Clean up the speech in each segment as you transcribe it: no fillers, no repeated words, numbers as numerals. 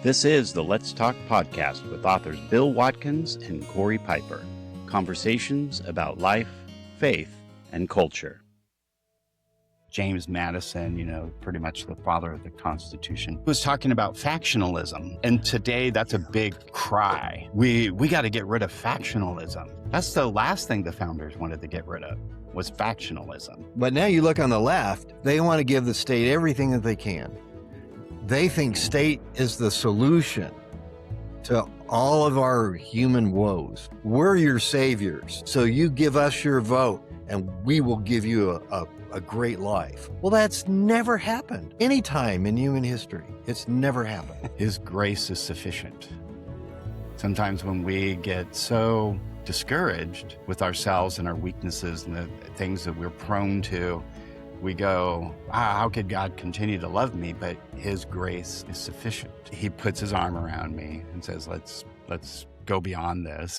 This is the Let's Talk podcast with authors Bill Watkins and Corey Piper. Conversations about life, faith, and culture. James Madison, pretty much the father of the Constitution, was talking about factionalism. And today that's a big cry. We got to get rid of factionalism. That's the last thing the founders wanted to get rid of, was factionalism. But now you look on the left, they want to give the state everything that they can. They think state is the solution to all of our human woes. We're your saviors. So you give us your vote and we will give you a great life. Well, that's never happened any time in human history. It's never happened. His grace is sufficient. Sometimes when we get so discouraged with ourselves and our weaknesses and the things that we're prone to, we go, how could God continue to love me? But his grace is sufficient. He puts his arm around me and says, let's go beyond this.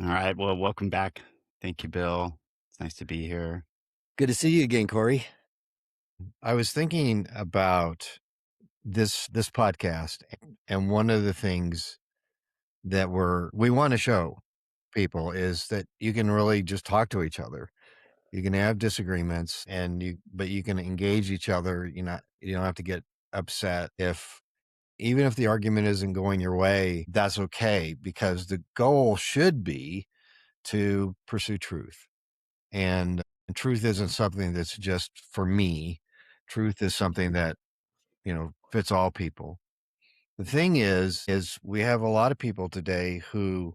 All right. Well, welcome back. Thank you, Bill. It's nice to be here. Good to see you again, Corey. I was thinking about this podcast, and one of the things that we want to show people is that you can really just talk to each other. You can have disagreements, but you can engage each other. You don't have to get upset even if the argument isn't going your way. That's okay, because the goal should be to pursue truth, and truth isn't something that's just for me. Truth is something that fits all people. The thing is we have a lot of people today who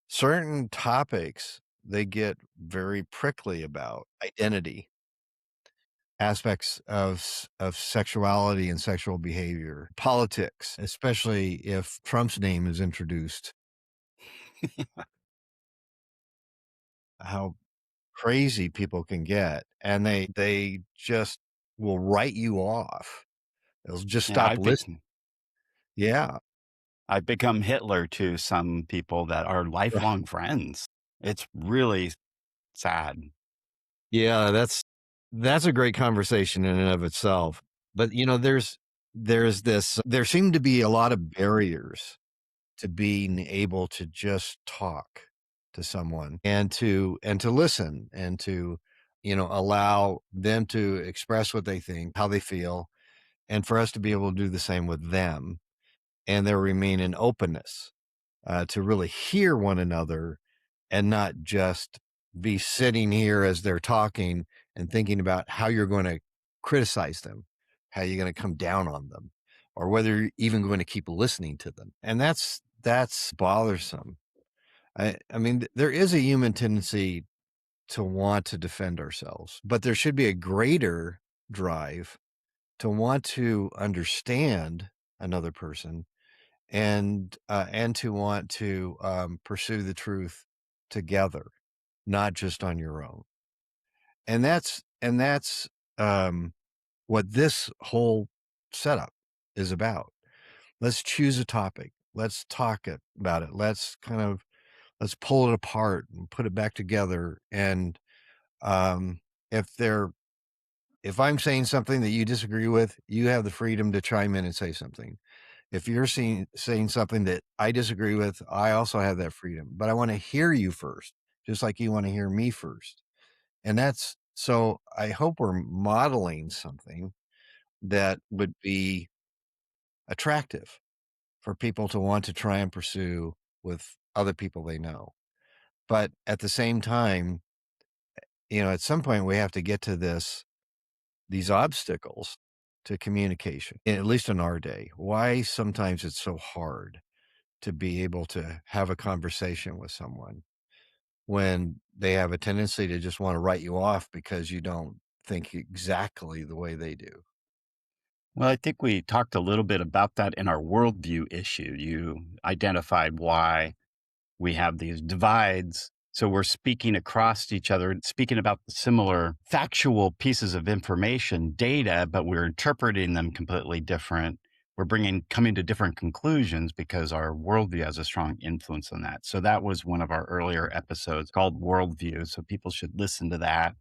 certain topics they get very prickly about: identity, aspects of sexuality and sexual behavior, politics, especially if Trump's name is introduced. How crazy people can get, and they just will write you off. They'll just stop listening. Yeah. I've become Hitler to some people that are lifelong friends. It's really sad. Yeah, that's a great conversation in and of itself. But there seem to be a lot of barriers to being able to just talk to someone and to listen and to allow them to express what they think, how they feel, and for us to be able to do the same with them. And there remain an openness to really hear one another and not just be sitting here as they're talking and thinking about how you're going to criticize them, how you're going to come down on them, or whether you're even going to keep listening to them. And that's bothersome. I mean, there is a human tendency to want to defend ourselves, but there should be a greater drive to want to understand another person and to want to pursue the truth together, not just on your own. And that's what this whole setup is about. Let's choose a topic. Let's talk about it. Let's pull it apart and put it back together. And if I'm saying something that you disagree with, you have the freedom to chime in and say something. If you're saying something that I disagree with, I also have that freedom. But I want to hear you first, just like you want to hear me first. And so I hope we're modeling something that would be attractive for people to want to try and pursue with other people they know. But at the same time, at some point we have to get to these obstacles to communication, at least in our day. Why sometimes it's so hard to be able to have a conversation with someone when they have a tendency to just want to write you off because you don't think exactly the way they do. Well, I think we talked a little bit about that in our worldview issue. You identified why we have these divides. So we're speaking across each other, speaking about the similar factual pieces of information, data, but we're interpreting them completely different. We're coming to different conclusions because our worldview has a strong influence on that. So that was one of our earlier episodes called Worldview. So people should listen to that,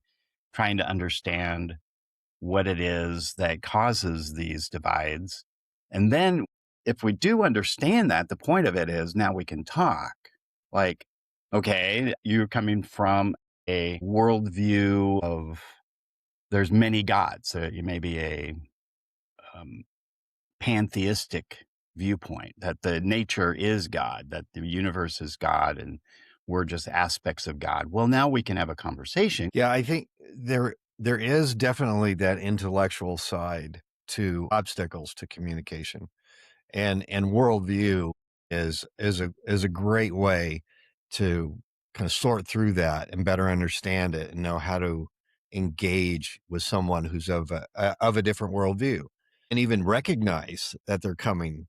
trying to understand what it is that causes these divides. And then if we do understand that, the point of it is now we can talk. Like, okay, you're coming from a worldview of there's many gods. So you may be a um, pantheistic viewpoint that the nature is God, that the universe is God, and we're just aspects of God. Well, now we can have a conversation. Yeah, I think there is definitely that intellectual side to obstacles to communication. And worldview is a great way to kind of sort through that and better understand it and know how to engage with someone who's of a different worldview, and even recognize that they're coming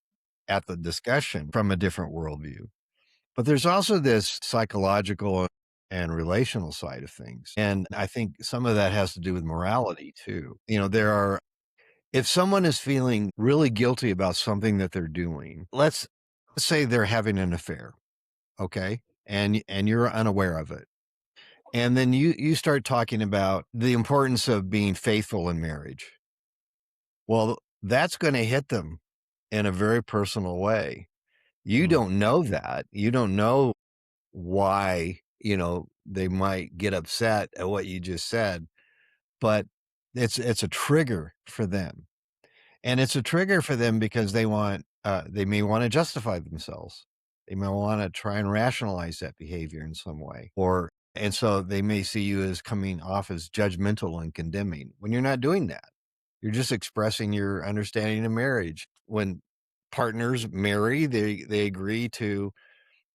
at the discussion from a different worldview. But there's also this psychological and relational side of things, and I think some of that has to do with morality too. There are if someone is feeling really guilty about something that they're doing, let's say they're having an affair, okay? And you're unaware of it. And then you start talking about the importance of being faithful in marriage. Well, that's going to hit them in a very personal way. You Mm. don't know that. You don't know why, they might get upset at what you just said, but it's a trigger for them. And it's a trigger for them because they may want to justify themselves. They may want to try and rationalize that behavior in some way. And so they may see you as coming off as judgmental and condemning when you're not doing that. You're just expressing your understanding of marriage. When partners marry, they agree to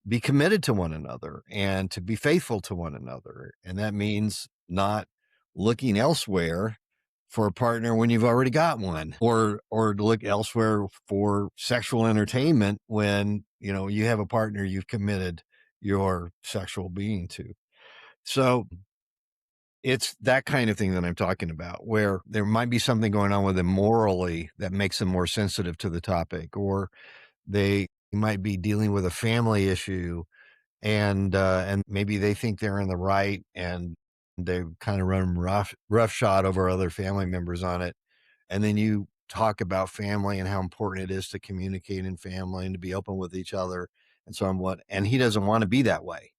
be committed to one another and to be faithful to one another. And that means not looking elsewhere for a partner when you've already got one, or to look elsewhere for sexual entertainment when, you have a partner you've committed your sexual being to. So it's that kind of thing that I'm talking about, where there might be something going on with them morally that makes them more sensitive to the topic, or they might be dealing with a family issue, and maybe they think they're in the right, and they kind of run roughshod over other family members on it. And then you talk about family and how important it is to communicate in family and to be open with each other and so on. And he doesn't want to be that way.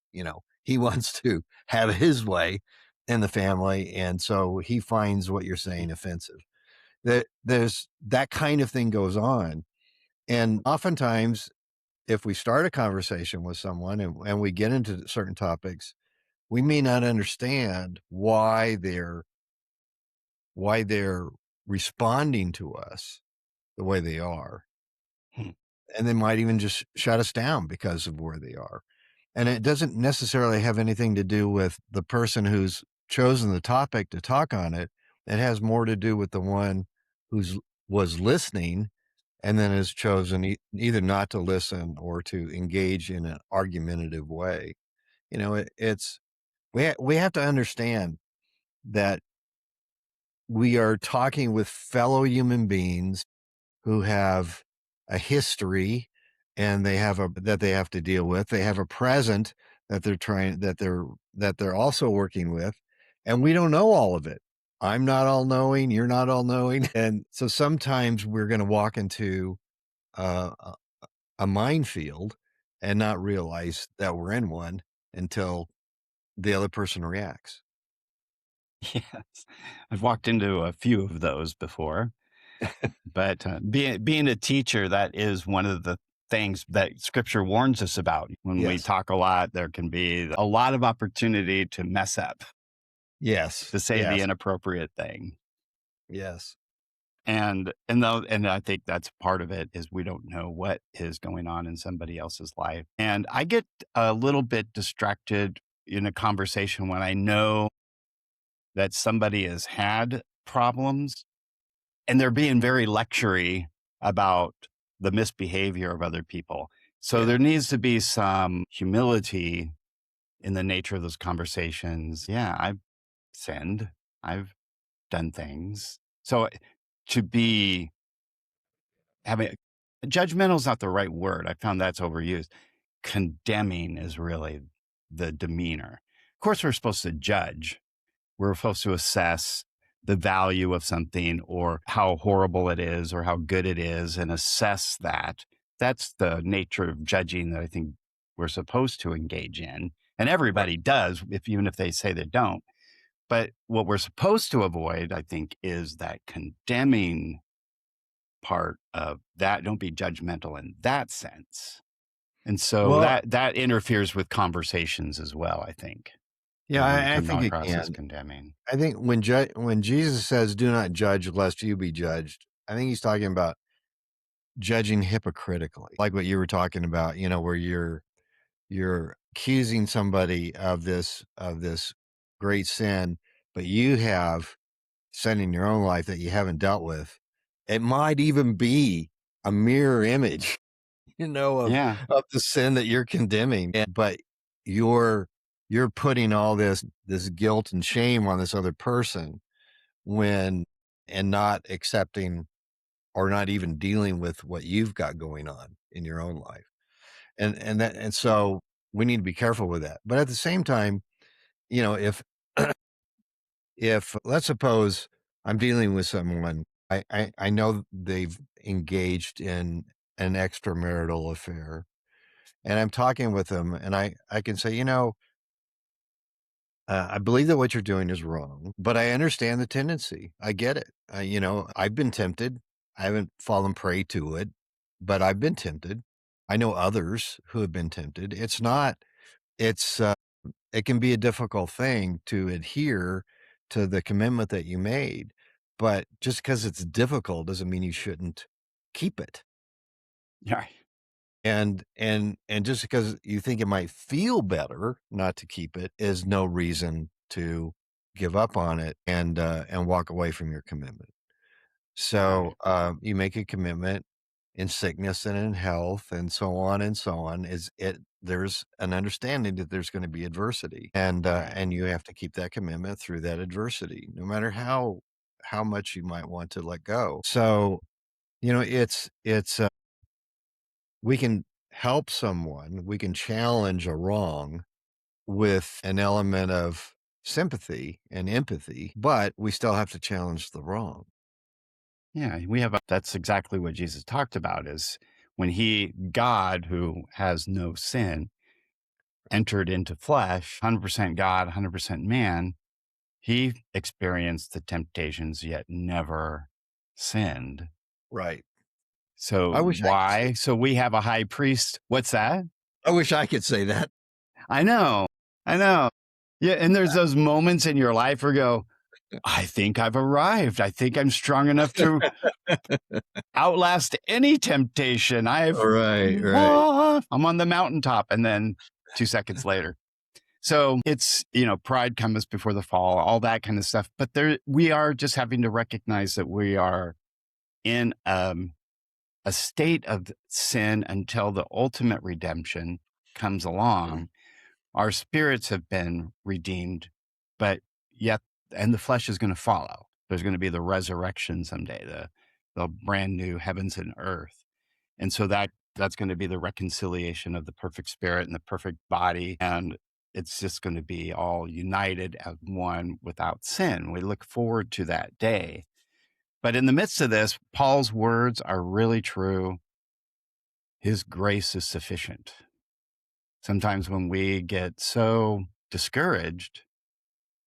He wants to have his way in the family. And so he finds what you're saying offensive. There's that kind of thing goes on. And oftentimes, if we start a conversation with someone and we get into certain topics, we may not understand why they're responding to us the way they are. Hmm. And they might even just shut us down because of where they are. And it doesn't necessarily have anything to do with the person who's chosen the topic to talk on it. It has more to do with the one who's was listening and then has chosen either not to listen or to engage in an argumentative way. It's we have to understand that we are talking with fellow human beings who have a history, and they have to deal with. They have a present that they're also working with, and we don't know all of it. I'm not all knowing, you're not all knowing. And so sometimes we're going to walk into uh, a, a minefield and not realize that we're in one until the other person reacts. Yes. I've walked into a few of those before, but being a teacher, that is one of the things that scripture warns us about. When we Yes. talk a lot, there can be a lot of opportunity to mess up, Yes. to say the Yes. inappropriate thing. Yes. And I think that's part of it is we don't know what is going on in somebody else's life. And I get a little bit distracted in a conversation when I know that somebody has had problems and they're being very lectury about the misbehavior of other people. So Yeah. there needs to be some humility in the nature of those conversations. Yeah, I've sinned. I've done things. So to be having judgmental is not the right word. I found that's overused. Condemning is really the demeanor. Of course, we're supposed to judge. We're supposed to assess. the value of something or how horrible it is or how good it is and assess that. That's the nature of judging that I think we're supposed to engage in. And Right. everybody does, even if they say they don't. But what we're supposed to avoid, I think, is that condemning part of that. Don't be judgmental in that sense. And so Well, that interferes with conversations as well, I think, yeah, when we I come think it across as can. condemning. I think when Jesus says, "Do not judge, lest you be judged," I think he's talking about judging hypocritically, like what you were talking about. Where you're accusing somebody of this great sin, but you have sin in your own life that you haven't dealt with. It might even be a mirror image, of Yeah, the sin that you're condemning, but you're you're putting all this guilt and shame on this other person when and not accepting or not even dealing with what you've got going on in your own life. And so we need to be careful with that. But at the same time, if if let's suppose I'm dealing with someone, I know they've engaged in an extramarital affair, and I'm talking with them, and I can say, I believe that what you're doing is wrong, but I understand the tendency. I get it. I've been tempted. I haven't fallen prey to it, but I've been tempted. I know others who have been tempted. It's, it can be a difficult thing to adhere to the commitment that you made, but just because it's difficult doesn't mean you shouldn't keep it. yeah, And just because you think it might feel better not to keep it is no reason to give up on it and walk away from your commitment. So, right, you make a commitment in sickness and in health and so on and so on. There's an understanding that there's gonna be adversity, right. and you have to keep that commitment through that adversity, no matter how much you might want to let go. So, we can help someone, we can challenge a wrong with an element of sympathy and empathy, but we still have to challenge the wrong. Yeah, that's exactly what Jesus talked about is when God, who has no sin, entered into flesh, 100% God, 100% man, he experienced the temptations yet never sinned. Right. So I wish I could say why? So we have a high priest. What's that? I wish I could say that. I know. I know. Yeah. And there's those moments in your life where you go, I think I've arrived. I think I'm strong enough to outlast any temptation. Right, right. I'm on the mountaintop. And then 2 seconds later. So it's, pride comes before the fall, all that kind of stuff. But we are just having to recognize that we are in a state of sin until the ultimate redemption comes Mm, along. Our spirits have been redeemed, but yet, and the flesh is going to follow. There's going to be the resurrection someday, the brand new heavens and earth. And so that's going to be the reconciliation of the perfect spirit and the perfect body. And it's just going to be all united as one without sin. We look forward to that day. But in the midst of this, Paul's words are really true. His grace is sufficient. Sometimes when we get so discouraged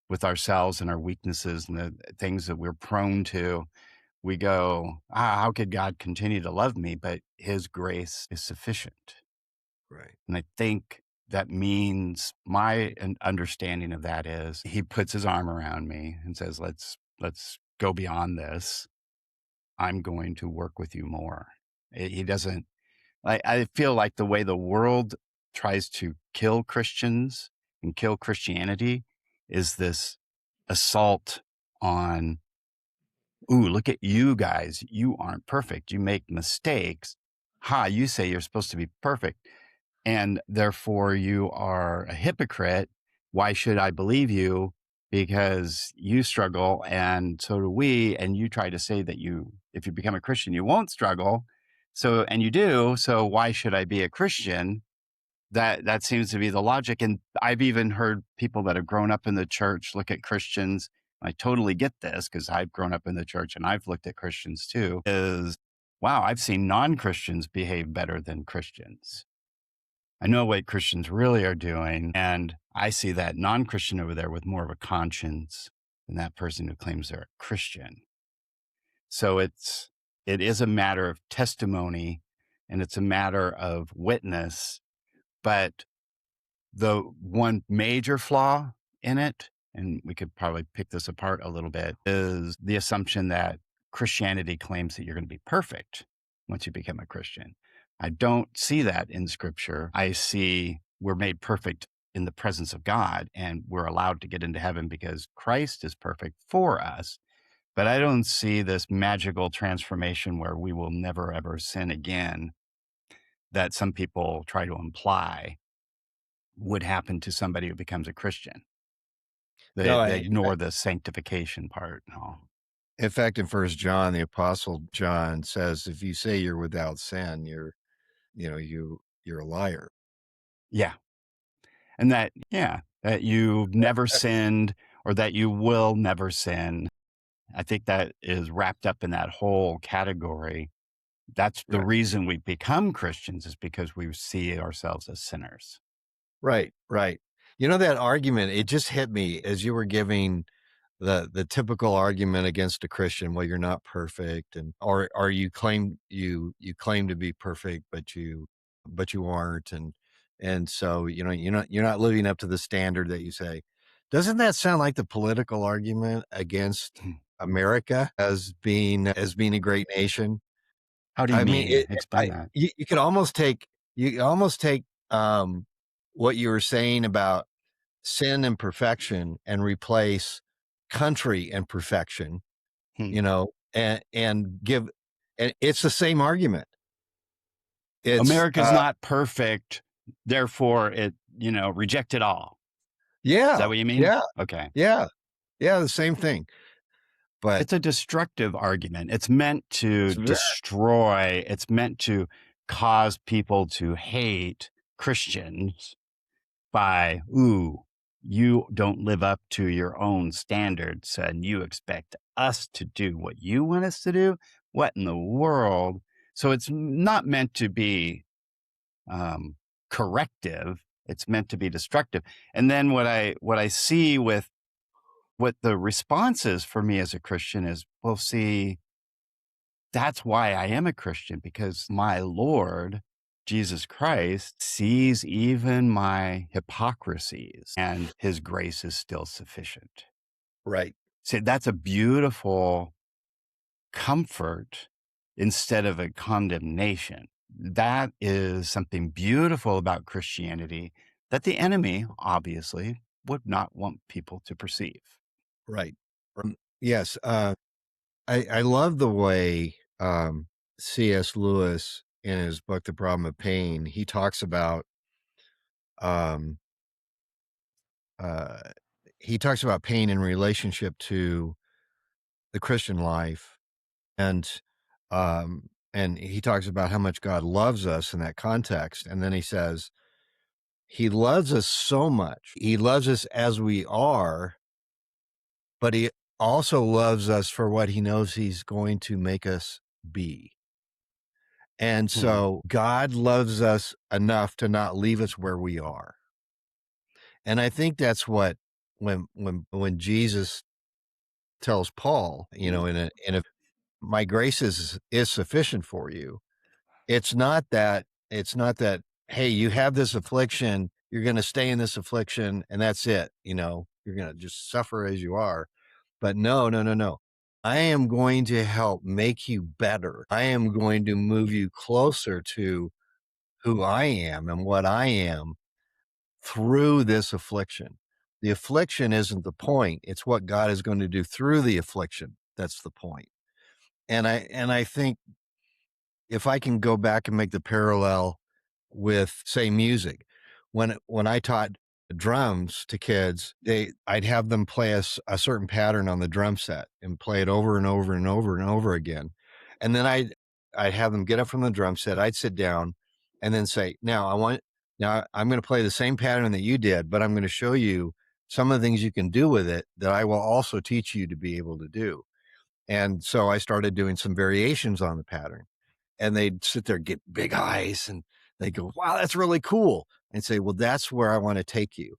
with ourselves and our weaknesses and the things that we're prone to, we go, how could God continue to love me? But his grace is sufficient. right. And I think that means my understanding of that is he puts his arm around me and says, let's go beyond this. I'm going to work with you more. He doesn't, I feel like the way the world tries to kill Christians and kill Christianity is this assault on, ooh, look at you guys. You aren't perfect. You make mistakes. Ha, you say you're supposed to be perfect and therefore you are a hypocrite. Why should I believe you? Because you struggle and so do we. And you try to say that if you become a Christian, you won't struggle. So, and you do. So why should I be a Christian? That seems to be the logic. And I've even heard people that have grown up in the church look at Christians I totally get this because I've grown up in the church and I've looked at Christians too, is wow, I've seen non Christians behave better than Christians. I know what Christians really are doing. And I see that non Christian over there with more of a conscience than that person who claims they're a Christian. So it is a matter of testimony and it's a matter of witness. But the one major flaw in it, and we could probably pick this apart a little bit, is the assumption that Christianity claims that you're going to be perfect once you become a Christian. I don't see that in scripture. I see we're made perfect in the presence of God and we're allowed to get into heaven because Christ is perfect for us. But I don't see this magical transformation where we will never ever sin again that some people try to imply would happen to somebody who becomes a Christian. No, They ignore the sanctification part and all. in fact, in First John, the Apostle John says, if you say you're without sin, you're a liar. Yeah. And that you've never sinned or that you will never sin. I think that is wrapped up in that whole category. That's the Right. reason we become Christians is because we see ourselves as sinners. Right, right. That argument, it just hit me as you were giving the typical argument against a Christian. Well, you're not perfect, or you claim to be perfect, but you aren't, and so you're not living up to the standard that you say. Doesn't that sound like the political argument against Hmm. America as being a great nation? How do you I mean, mean? Explain that. you could almost take what you were saying about sin and perfection and replace country and perfection, Hmm. and give, and it's the same argument. It's America's not perfect, therefore reject it all. Is that yeah, what you mean? yeah, Okay. yeah, yeah, the same thing. But It's a destructive argument. It's meant to it's very destroy, it's meant to cause people to hate Christians by, ooh, you don't live up to your own standards and you expect us to do what you want us to do? What in the world? So it's not meant to be um, corrective. It's meant to be destructive. And then what I see with what the response is for me as a Christian is, well, see, that's why I am a Christian because my Lord, Jesus Christ, sees even my hypocrisies and his grace is still sufficient. right, See, that's a beautiful comfort instead of a condemnation. That is something beautiful about Christianity that the enemy obviously would not want people to perceive. right. Yes, I love the way C.S. Lewis in his book The Problem of Pain, he talks about um uh he talks about pain in relationship to the Christian life, and he talks about how much God loves us in that context, and then he says he loves us so much, he loves us as we are, but he also loves us for what he knows he's going to make us be. And Hmm. so God loves us enough to not leave us where we are. And I think that's what, when Jesus tells Paul, in a my grace is sufficient for you. It's not that, hey, you have this affliction, you're going to stay in this affliction and that's it, you're going to just suffer as you are. But no, no, no, no. I am going to help make you better. I am going to move you closer to who I am and what I am through this affliction. The affliction isn't the point. It's what God is going to do through the affliction. That's the point. And I think if I can go back and make the parallel with, say, music, when I taught drums to kids, I'd have them play a certain pattern on the drum set and play it over and over and over and over again. And then I'd have them get up from the drum set. I'd sit down and then say, now I'm going to play the same pattern that you did, but I'm going to show you some of the things you can do with it that I will also teach you to be able to do. And so I started doing some variations on the pattern, and they'd sit there, get big eyes, and they go, wow, that's really cool. And say, well, that's where I want to take you.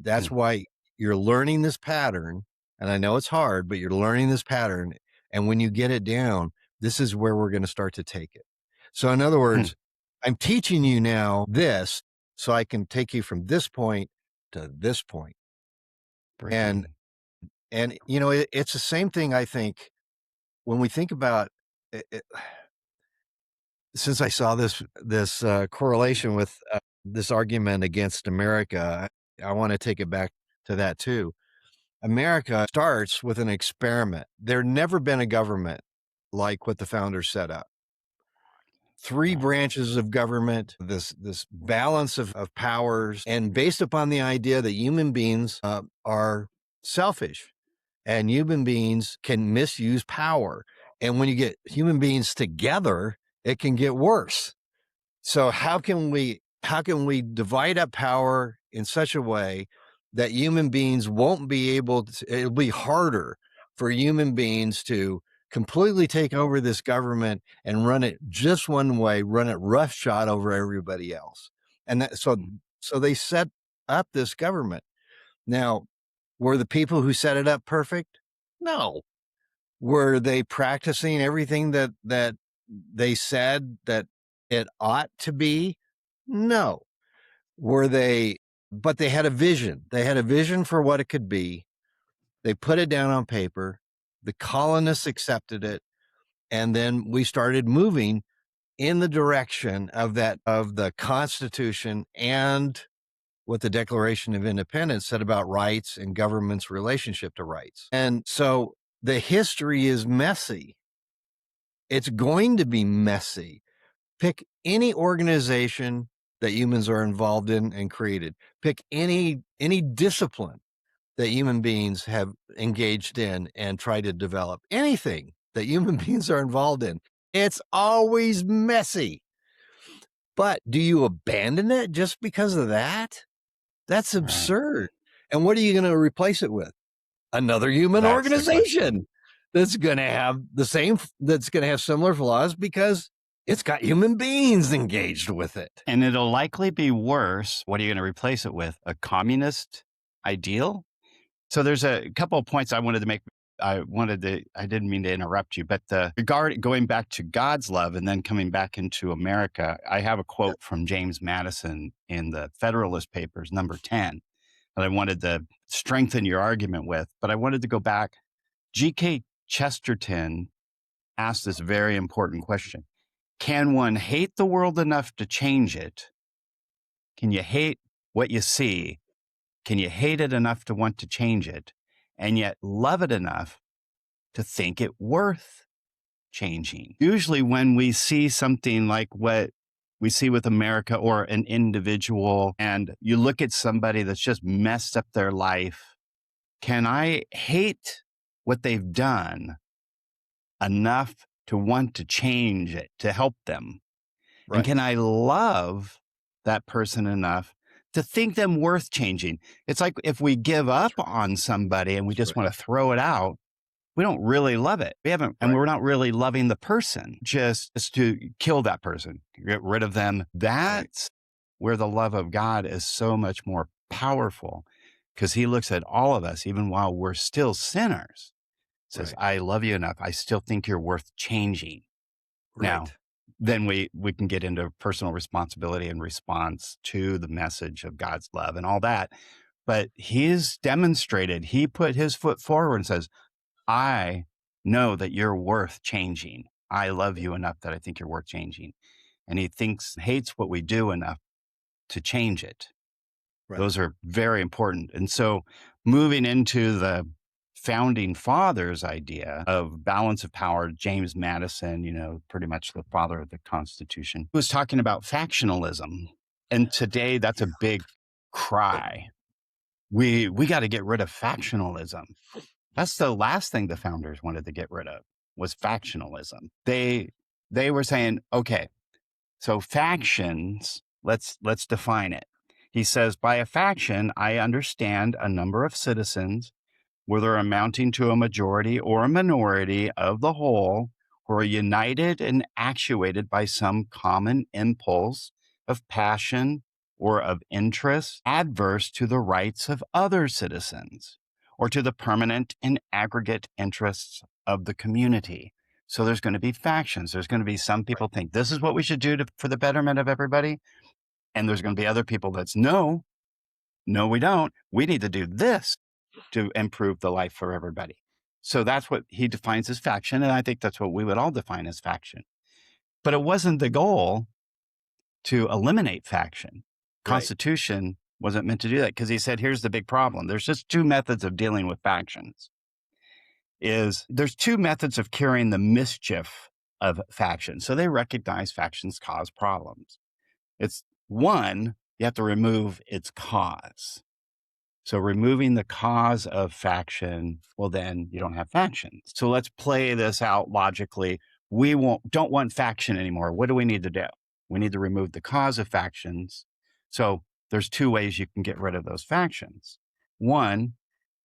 That's Hmm. why you're learning this pattern. And I know it's hard, but you're learning this pattern. And when you get it down, this is where we're going to start to take it. So in other Hmm. words, I'm teaching you now this so I can take you from this point to this point. And, Brilliant. it's the same thing. I think when we think about it, since I saw this correlation with this argument against America, I want to take it back to that too. America starts with an experiment. There never been a government like what the founders set up. Three Right. branches of government, this balance of powers, and based upon the idea that human beings are selfish and human beings can misuse power. And when you get human beings together, it can get worse. So how can we divide up power in such a way that human beings won't be able to, it'll be harder for human beings to completely take over this government and run it just one way, run it roughshod over everybody else. And so they set up this government. Now, were the people who set it up perfect? No. Were they practicing everything that they said that it ought to be? No. Were they But they had a vision. They had a vision for what it could be. They put it down on paper. The colonists accepted it, and then we started moving in the direction of the Constitution and what the Declaration of Independence said about rights and government's relationship to rights. And so the history is messy. It's going to be messy. Pick any organization that humans are involved in and created. Pick any discipline that human beings have engaged in and tried to develop. Anything that human beings are involved in. It's always messy. But do you abandon it just because of that? That's Right. absurd. And what are you going to replace it with? Another human That's the question. organization that's going to have that's going to have similar flaws because it's got human beings engaged with it. And it'll likely be worse. What are you going to replace it with? A communist ideal? So there's a couple of points I wanted to make. I didn't mean to interrupt you, but going back to God's love and then coming back into America, I have a Yep. quote from James Madison in the Federalist Papers, number 10, that I wanted to strengthen your argument with. But I wanted to go back. G.K. Chesterton asked this very important question. Can one hate the world enough to change it? Can you hate what you see? Can you hate it enough to want to change it and yet love it enough to think it worth changing? Usually, when we see something like what we see with America or an individual, and you look at somebody that's just messed up their life, can I hate what they've done enough to want to change it, to help them? And Right. can I love that person enough to think them worth changing? It's like if we give up on somebody and we That's just right. want to throw it out, we don't really love it. We haven't, and Right. we're not really loving the person, just to kill that person, get rid of them. Right. That's where the love of God is so much more powerful because he looks at all of us, even while we're still sinners, says, Right. I love you enough. I still think you're worth changing. Now, Right. then we can get into personal responsibility and response to the message of God's love and all that. But he's demonstrated, he put his foot forward and says, I know that you're worth changing. I love you enough that I think you're worth changing. And he hates what we do enough to change it. Right. Those are very important. And so moving into the founding fathers idea of balance of power, James Madison, pretty much the father of the Constitution, was talking about factionalism. And today that's a big cry. We got to get rid of factionalism. That's the last thing the founders wanted to get rid of was factionalism. They were saying, okay, so factions, let's define it. He says, by a faction, I understand a number of citizens, whether amounting to a majority or a minority of the whole, who are united and actuated by some common impulse of passion or of interest adverse to the rights of other citizens or to the permanent and aggregate interests of the community. So there's going to be factions. There's going to be some people think this is what we should do for the betterment of everybody. And there's going to be other people that's no, we don't. We need to do this to improve the life for everybody. So that's what he defines as faction. And I think that's what we would all define as faction. But it wasn't the goal to eliminate faction. Right. Constitution wasn't meant to do that, because he said, here's the big problem. There's just two methods of dealing with factions. There's two methods of curing the mischief of factions. So they recognize factions cause problems. It's one, you have to remove its cause. So removing the cause of faction, well, then you don't have factions. So let's play this out logically. We don't want faction anymore. What do we need to do? We need to remove the cause of factions. So there's two ways you can get rid of those factions. One,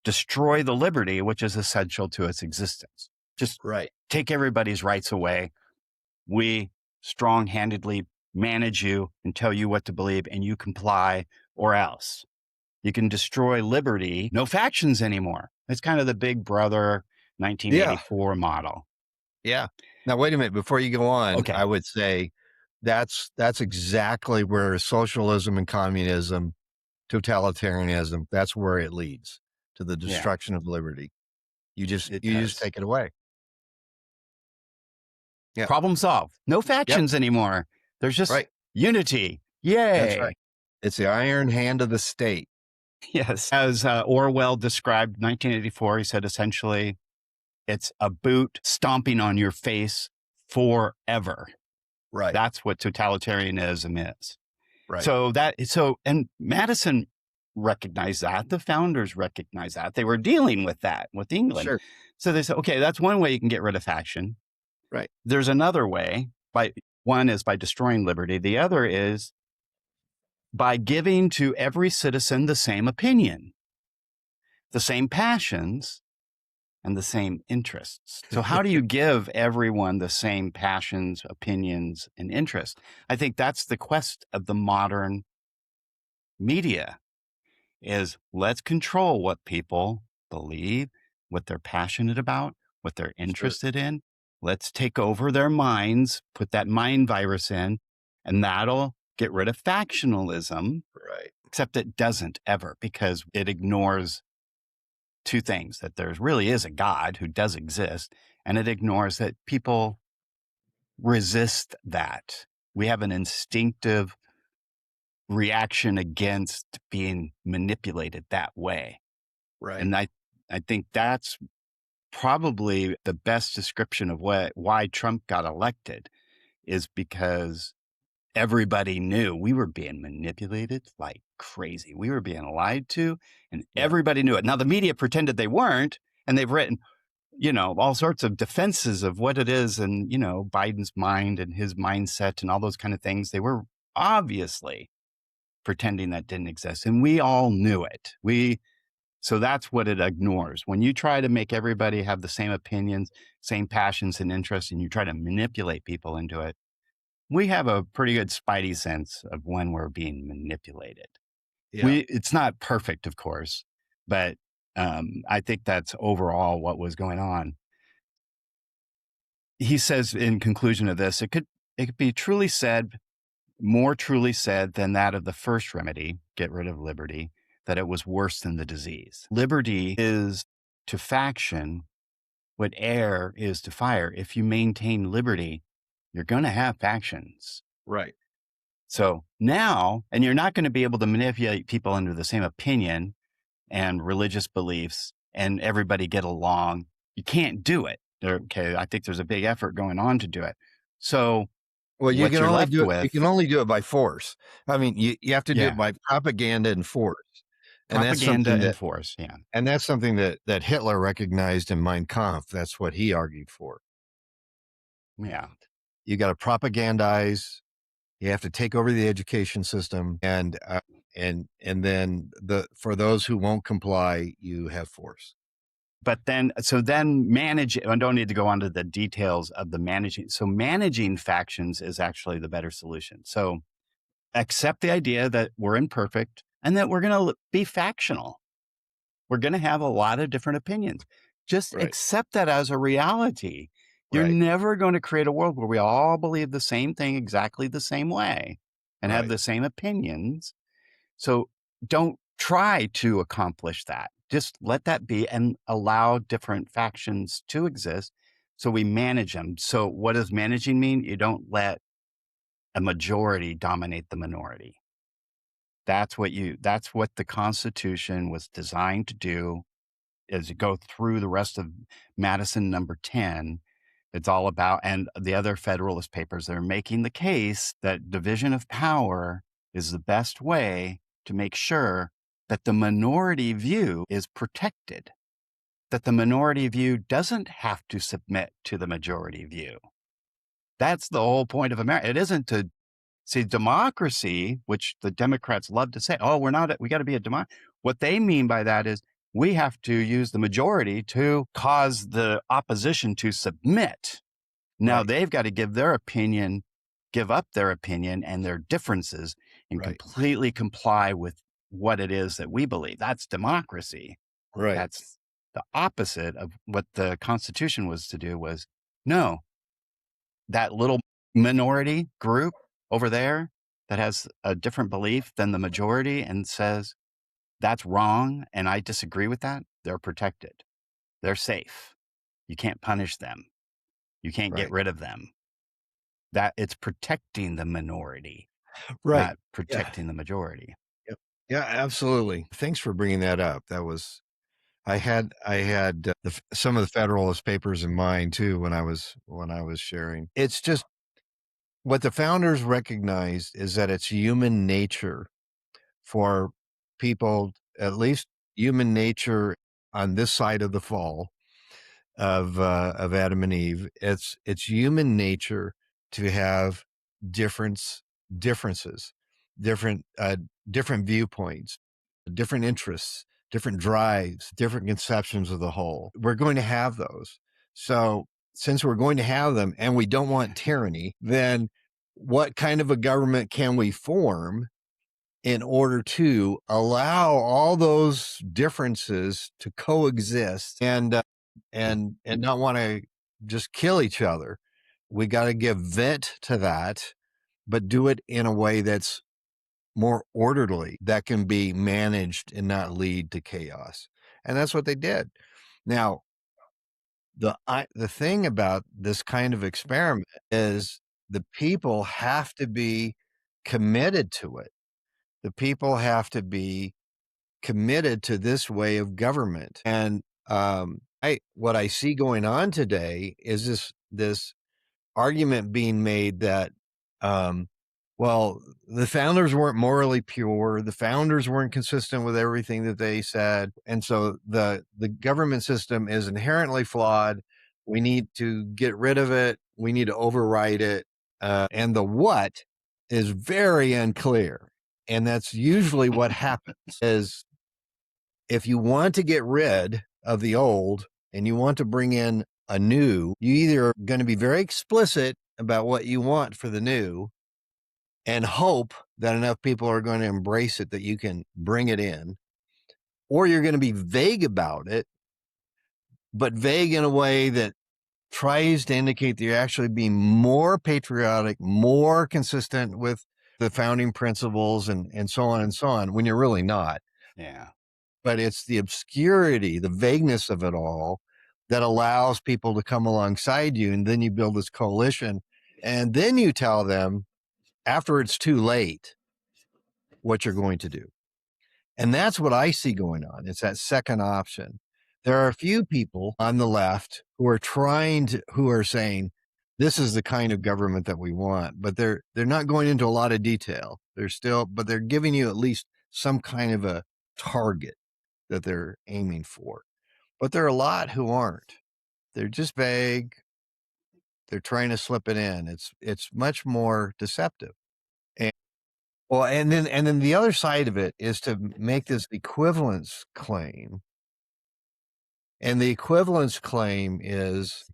destroy the liberty, which is essential to its existence. Just take everybody's rights away. We strong-handedly manage you and tell you what to believe, and you comply, or else. You can destroy liberty, no factions anymore. It's kind of the Big Brother 1984 model. Yeah. Now, wait a minute. Before you go on, Okay. I would say that's exactly where socialism and communism, totalitarianism, that's where it leads to the destruction of liberty. You just take it away. Yeah. Problem solved. No factions anymore. There's just unity. Yay. That's right. It's the iron hand of the state. Yes. As Orwell described 1984, he said essentially, it's a boot stomping on your face forever. Right. That's what totalitarianism is. Right. And Madison recognized that. The founders recognized that. They were dealing with that with England. Sure. So they said, okay, that's one way you can get rid of faction. Right. There's another way. One is by destroying liberty. The other is by giving to every citizen the same opinion, the same passions, and the same interests. So how do you give everyone the same passions, opinions, and interests? I think that's the quest of the modern media, is let's control what people believe, what they're passionate about, what they're interested in. Let's take over their minds, put that mind virus in, and that'll get rid of factionalism. Right. Except it doesn't ever, because it ignores two things: that there really is a God who does exist, and it ignores that people resist that. We have an instinctive reaction against being manipulated that way. Right. And I think that's probably the best description of why Trump got elected, is because everybody knew we were being manipulated like crazy. We were being lied to, and everybody knew it. Now, the media pretended they weren't, and they've written, all sorts of defenses of what it is, and, Biden's mind and his mindset and all those kind of things. They were obviously pretending that didn't exist, and we all knew it. So that's what it ignores. When you try to make everybody have the same opinions, same passions and interests, and you try to manipulate people into it, we have a pretty good spidey sense of when we're being manipulated. Yeah. It's not perfect, of course, but I think that's overall what was going on. He says in conclusion of this, it could be more truly said than that of the first remedy, get rid of liberty, that it was worse than the disease. Liberty is to faction what air is to fire. If you maintain liberty, you're going to have factions. Right. So now, and you're not going to be able to manipulate people into the same opinion and religious beliefs and everybody get along. You can't do it. Okay. I think there's a big effort going on to do it. So, well, you what can you're only left do it. with- You can only do it by force. I mean, you have to do Yeah. it by propaganda and force. And propaganda and force. Yeah. And that's something that Hitler recognized in Mein Kampf. That's what he argued for. Yeah. You got to propagandize. You have to take over the education system. And and then for those who won't comply, you have force. But then, so then manage, I don't need to go on to the details of the managing. So managing factions is actually the better solution. So accept the idea that we're imperfect and that we're going to be factional. We're going to have a lot of different opinions. Just Right. accept that as a reality. You're Right. never going to create a world where we all believe the same thing exactly the same way and have Right. the same opinions. So don't try to accomplish that. Just let that be and allow different factions to exist. So we manage them. So what does managing mean? You don't let a majority dominate the minority. That's what the Constitution was designed to do. As you go through the rest of Madison number 10, it's all about, and the other Federalist Papers, they're making the case that division of power is the best way to make sure that the minority view is protected, that the minority view doesn't have to submit to the majority view. That's the whole point of America. It isn't to see democracy, which the Democrats love to say, oh, we got to be a democracy. What they mean by that is we have to use the majority to cause the opposition to submit. Now Right. they've got to give up their opinion and their differences and Right. completely comply with what it is that we believe. That's democracy. Right. That's the opposite of what the Constitution was to do was no, that little minority group over there that has a different belief than the majority and says that's wrong and I disagree with that, they're protected. They're safe. You can't punish them. You can't get Right. rid of them. That it's protecting the minority, Right. not Yeah. protecting the majority. Yep. Yeah, absolutely. Thanks for bringing that up. That was I had some of the Federalist Papers in mind too when I was sharing. It's just what the founders recognized is that it's human nature for people, at least human nature on this side of the fall of Adam and Eve. It's human nature to have difference differences, different different viewpoints, different interests, different drives, different conceptions of the whole. We're going to have those. So since we're going to have them and we don't want tyranny, then what kind of a government can we form in order to allow all those differences to coexist and not want to just kill each other? We got to give vent to that, but do it in a way that's more orderly, that can be managed and not lead to chaos. And that's what they did. Now, the thing about this kind of experiment is the people have to be committed to it. The people have to be committed to this way of government. And I what I see going on today is this argument being made that um, well, the founders weren't morally pure. The founders weren't consistent with everything that they said, and so the government system is inherently flawed. We need to get rid of it. We need to override it. And the what is very unclear. And that's usually what happens is if you want to get rid of the old and you want to bring in a new, you either are going to be very explicit about what you want for the new and hope that enough people are going to embrace it that you can bring it in, or you're going to be vague about it, but vague in a way that tries to indicate that you're actually being more patriotic, more consistent with the founding principles and so on and so on when you're really not. Yeah. But it's the obscurity, the vagueness of it all that allows people to come alongside you. And then you build this coalition. And then you tell them after it's too late what you're going to do. And that's what I see going on. It's that second option. There are a few people on the left who are saying, this is the kind of government that we want, but they're not going into a lot of detail. But they're giving you at least some kind of a target that they're aiming for. But there are a lot who aren't. They're just vague. They're trying to slip it in. It's much more deceptive. And Well, and then the other side of it is to make this equivalence claim, and the equivalence claim is,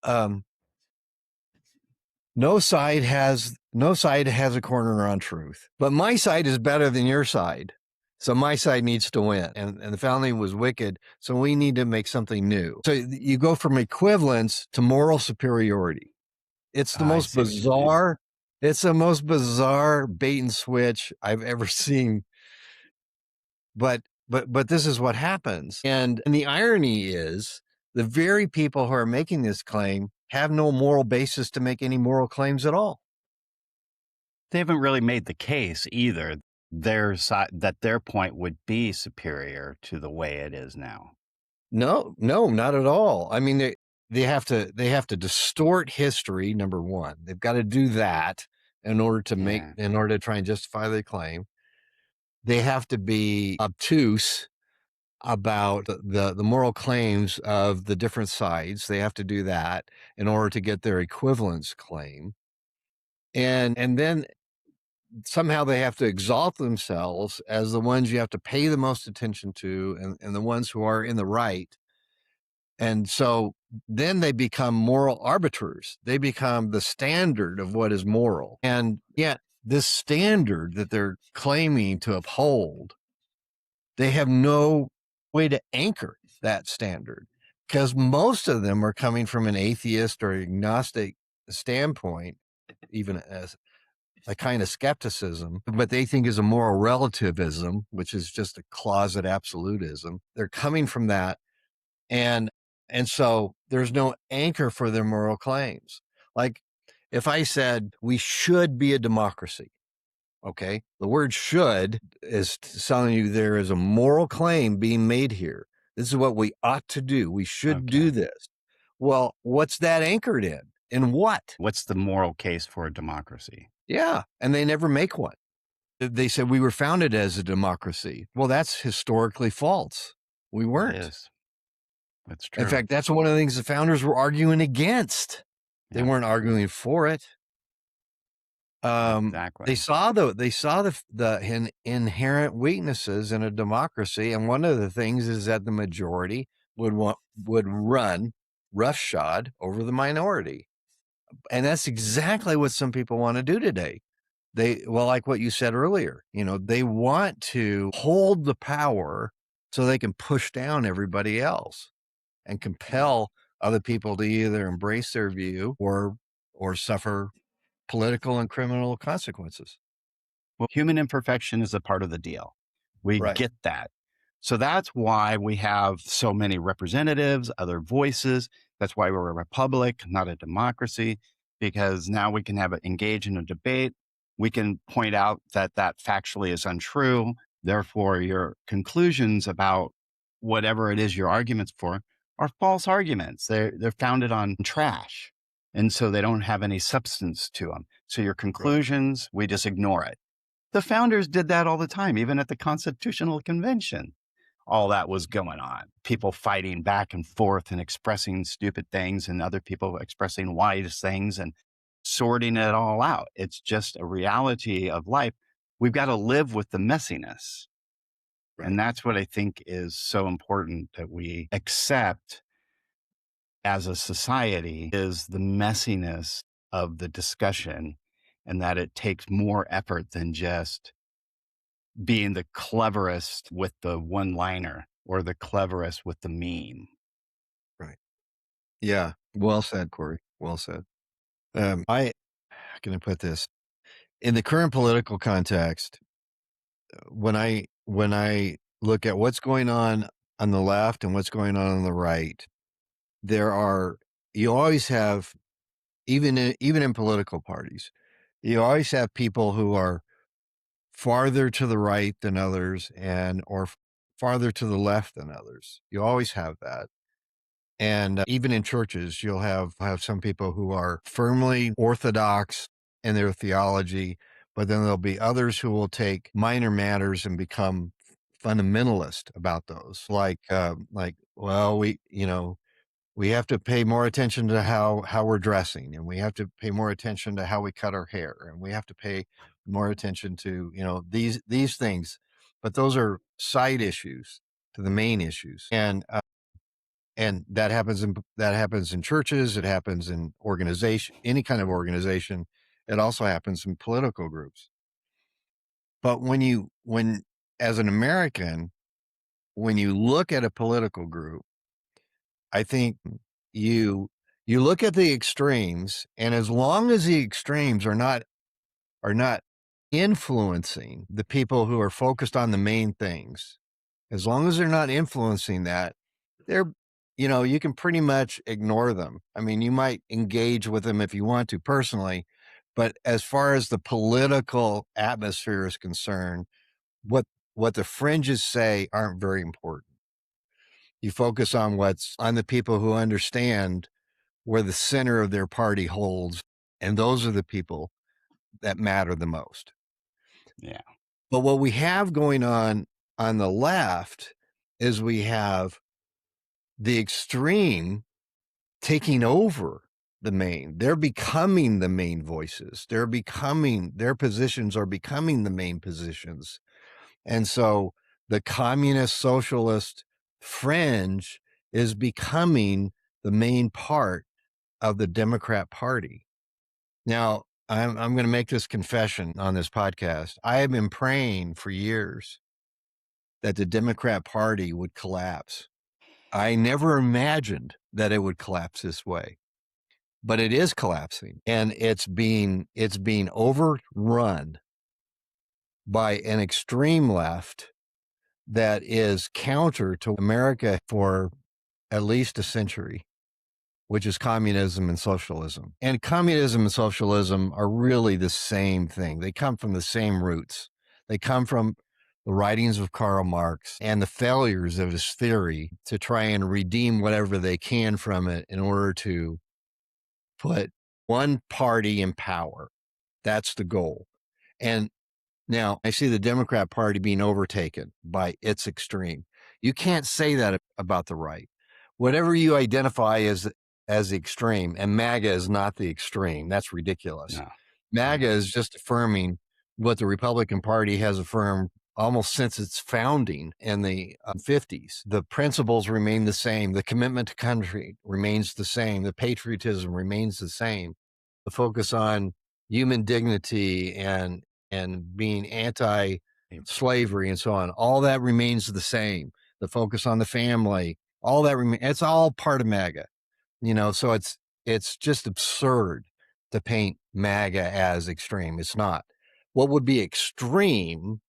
um, no side has a corner on truth, but my side is better than your side, so my side needs to win. And the founding was wicked, so we need to make something new. So you go from equivalence to moral superiority. It's the I most see what you're saying. bizarre. It's the most bizarre bait and switch I've ever seen. But this is what happens. And the irony is the very people who are making this claim have no moral basis to make any moral claims at all. They haven't really made the case either. Their side that their point would be superior to the way it is now. No, no, not at all. I mean, they have to distort history. Number one, they've got to do that Yeah. in order to try and justify their claim. They have to be obtuse about the moral claims of the different sides. They have to do that in order to get their equivalence claim. And then somehow they have to exalt themselves as the ones you have to pay the most attention to, and the ones who are in the right. And so then they become moral arbiters. They become the standard of what is moral. And yet this standard that they're claiming to uphold, they have no way to anchor that standard, because most of them are coming from an atheist or agnostic standpoint, even as a kind of skepticism, but they think is a moral relativism, which is just a closet absolutism. They're coming from that. And and so there's no anchor for their moral claims. Like if I said we should be a democracy, okay, the word should is telling you there is a moral claim being made here. This is what we ought to do. We should do Okay. this. Well, what's that anchored in? In what? What's the moral case for a democracy? Yeah. And they never make one. They said we were founded as a democracy. Well, that's historically false. We It weren't. is. That's In true. fact, that's one of the things the founders were arguing against. They Yeah, weren't arguing for it. They exactly. saw the inherent weaknesses in a democracy, and one of the things is that the majority would run roughshod over the minority, and that's exactly what some people want to do today. Like what you said earlier, they want to hold the power so they can push down everybody else and compel other people to either embrace their view or suffer political and criminal consequences. Well, human imperfection is a part of the deal. We Right. get that. So that's why we have so many representatives, other voices. That's why we're a republic, not a democracy, because now we can engage in a debate. We can point out that that factually is untrue. Therefore, your conclusions about whatever it is your arguments for are false arguments. They're founded on trash. And so they don't have any substance to them. So your Right. conclusions, we just ignore it. The founders did that all the time, even at the Constitutional Convention. All that was going on. People fighting back and forth and expressing stupid things, and other people expressing wise things and sorting it all out. It's just a reality of life. We've got to live with the messiness. And Right. that's what I think is so important that we accept as a society is the messiness of the discussion, and that it takes more effort than just being the cleverest with the one liner or the cleverest with the meme. Right. Yeah. Well said, Corey. Well said. How can I put this? In the current political context, when I look at what's going on the left and what's going on the right, there are you always have, even in political parties, you always have people who are farther to the right than others, farther to the left than others. You always have that. And even in churches, you'll have some people who are firmly orthodox in their theology, but then there'll be others who will take minor matters and become fundamentalist about those. Like, well, We have to pay more attention to how we're dressing, and we have to pay more attention to how we cut our hair, and we have to pay more attention to, these things. But those are side issues to the main issues. And that happens in churches, it happens in organization, any kind of organization. It also happens in political groups. But when as an American, when you look at a political group, I think you look at the extremes, and as long as the extremes are not influencing the people who are focused on the main things, as long as they're not influencing that, they're you can pretty much ignore them. I mean, you might engage with them if you want to personally, but as far as the political atmosphere is concerned, what what the fringes say aren't very important. You focus on what's on the people who understand where the center of their party holds, and those are the people that matter the most. Yeah. But what we have going on the left is we have the extreme taking over the main. They're becoming the main voices. Their positions are becoming the main positions. And so the communist socialist fringe is becoming the main part of the Democrat Party. Now, I'm going to make this confession on this podcast. I have been praying for years that the Democrat Party would collapse. I never imagined that it would collapse this way, but it is collapsing, and it's being overrun by an extreme left that is counter to America for at least a century, which is communism and socialism. And communism and socialism are really the same thing. They come from the same roots. They come from the writings of Karl Marx and the failures of his theory to try and redeem whatever they can from it in order to put one party in power. That's the goal. And now I see the Democrat Party being overtaken by its extreme. You can't say that about the right. Whatever you identify as the extreme, and MAGA is not the extreme. That's ridiculous. No. MAGA No. is just affirming what the Republican Party has affirmed almost since its founding in the 50s. The principles remain the same. The commitment to country remains the same. The patriotism remains the same. The focus on human dignity and being anti-slavery and so on, all that remains the same. The focus on the family, all that it's all part of MAGA. So it's just absurd to paint MAGA as extreme. It's not. What would be extreme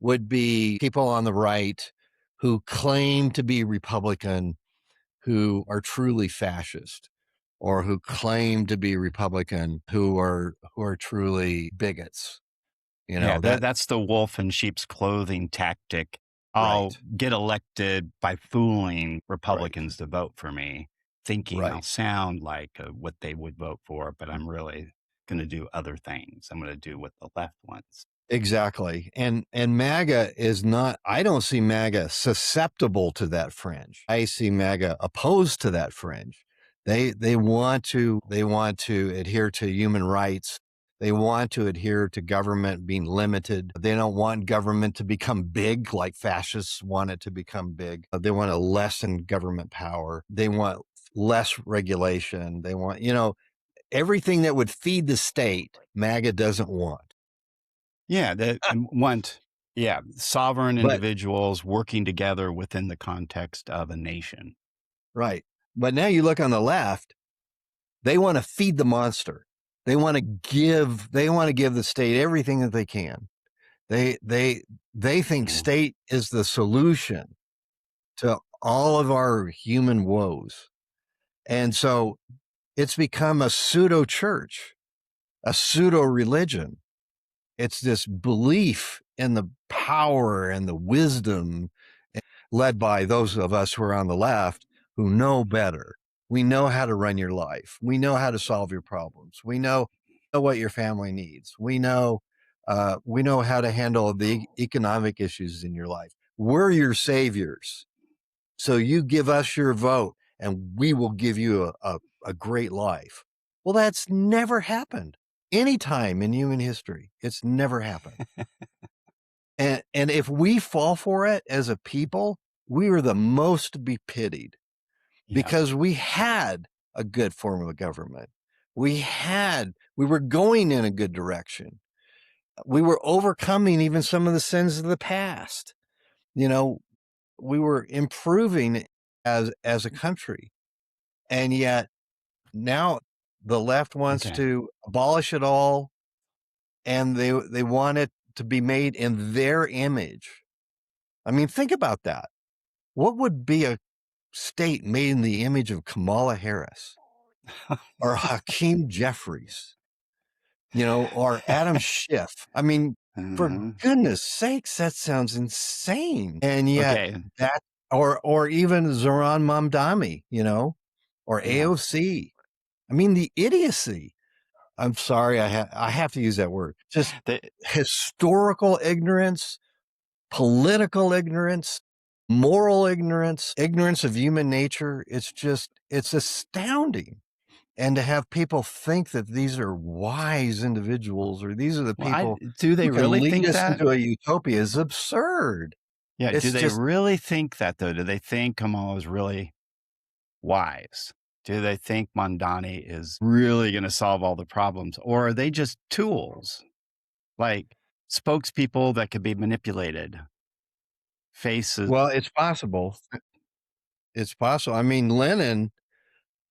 would be people on the right who claim to be Republican, who are truly fascist, or who claim to be Republican, who are truly bigots. Yeah, That that's the wolf in sheep's clothing tactic. I'll right, get elected by fooling right, Republicans to vote for me, thinking I'll right. sound like what they would vote for, but I'm really going to do other things. I'm going to do what the left wants. Exactly. And MAGA is not, I don't see MAGA susceptible to that fringe. I see MAGA opposed to that fringe. They want to adhere to human rights. They want to adhere to government being limited. They don't want government to become big like fascists want it to become big. They want to lessen government power. They want less regulation. They want, everything that would feed the state, MAGA doesn't want. Yeah, that want sovereign But individuals working together within the context of a nation. right. But now you look on the left, they want to feed the monster. They want to give the state everything that they can. They think Yeah. state is the solution to all of our human woes. And so it's become a pseudo church, a pseudo religion. It's this belief in the power and the wisdom led by those of us who are on the left who know better. We know how to run your life. We know how to solve your problems. We know what your family needs. We know how to handle the economic issues in your life. We're your saviors. So you give us your vote and we will give you a great life. Well, that's never happened any time in human history. It's never happened. And if we fall for it as a people, we are the most to be pitied Yeah. because we had a good form of government. We were going in a good direction. We were overcoming even some of the sins of the past. You know, we were improving as a country. And yet now the left wants Okay. to abolish it all, and they want it to be made in their image. I mean, think about that. What would be a state made in the image of Kamala Harris or Hakeem Jeffries, or Adam Schiff? I mean, for Mhm. goodness sakes, that sounds insane. And yet Okay. that, or even Zoran Mamdani, or Yeah. AOC. I mean, the idiocy. I'm sorry, I have to use that word. Just The historical ignorance, political ignorance, moral ignorance, ignorance of human nature. It's astounding. And to have people think that these are wise individuals or these are the well, I people do who they can really lead think us that? into a utopia is absurd. Yeah, do It's they just, really think that, though? Do they think Kamala is really wise? Do they think Mondani is really gonna solve all the problems, or are they just tools, like spokespeople that could be manipulated, faces? well, it's possible. It's possible. I mean, Lenin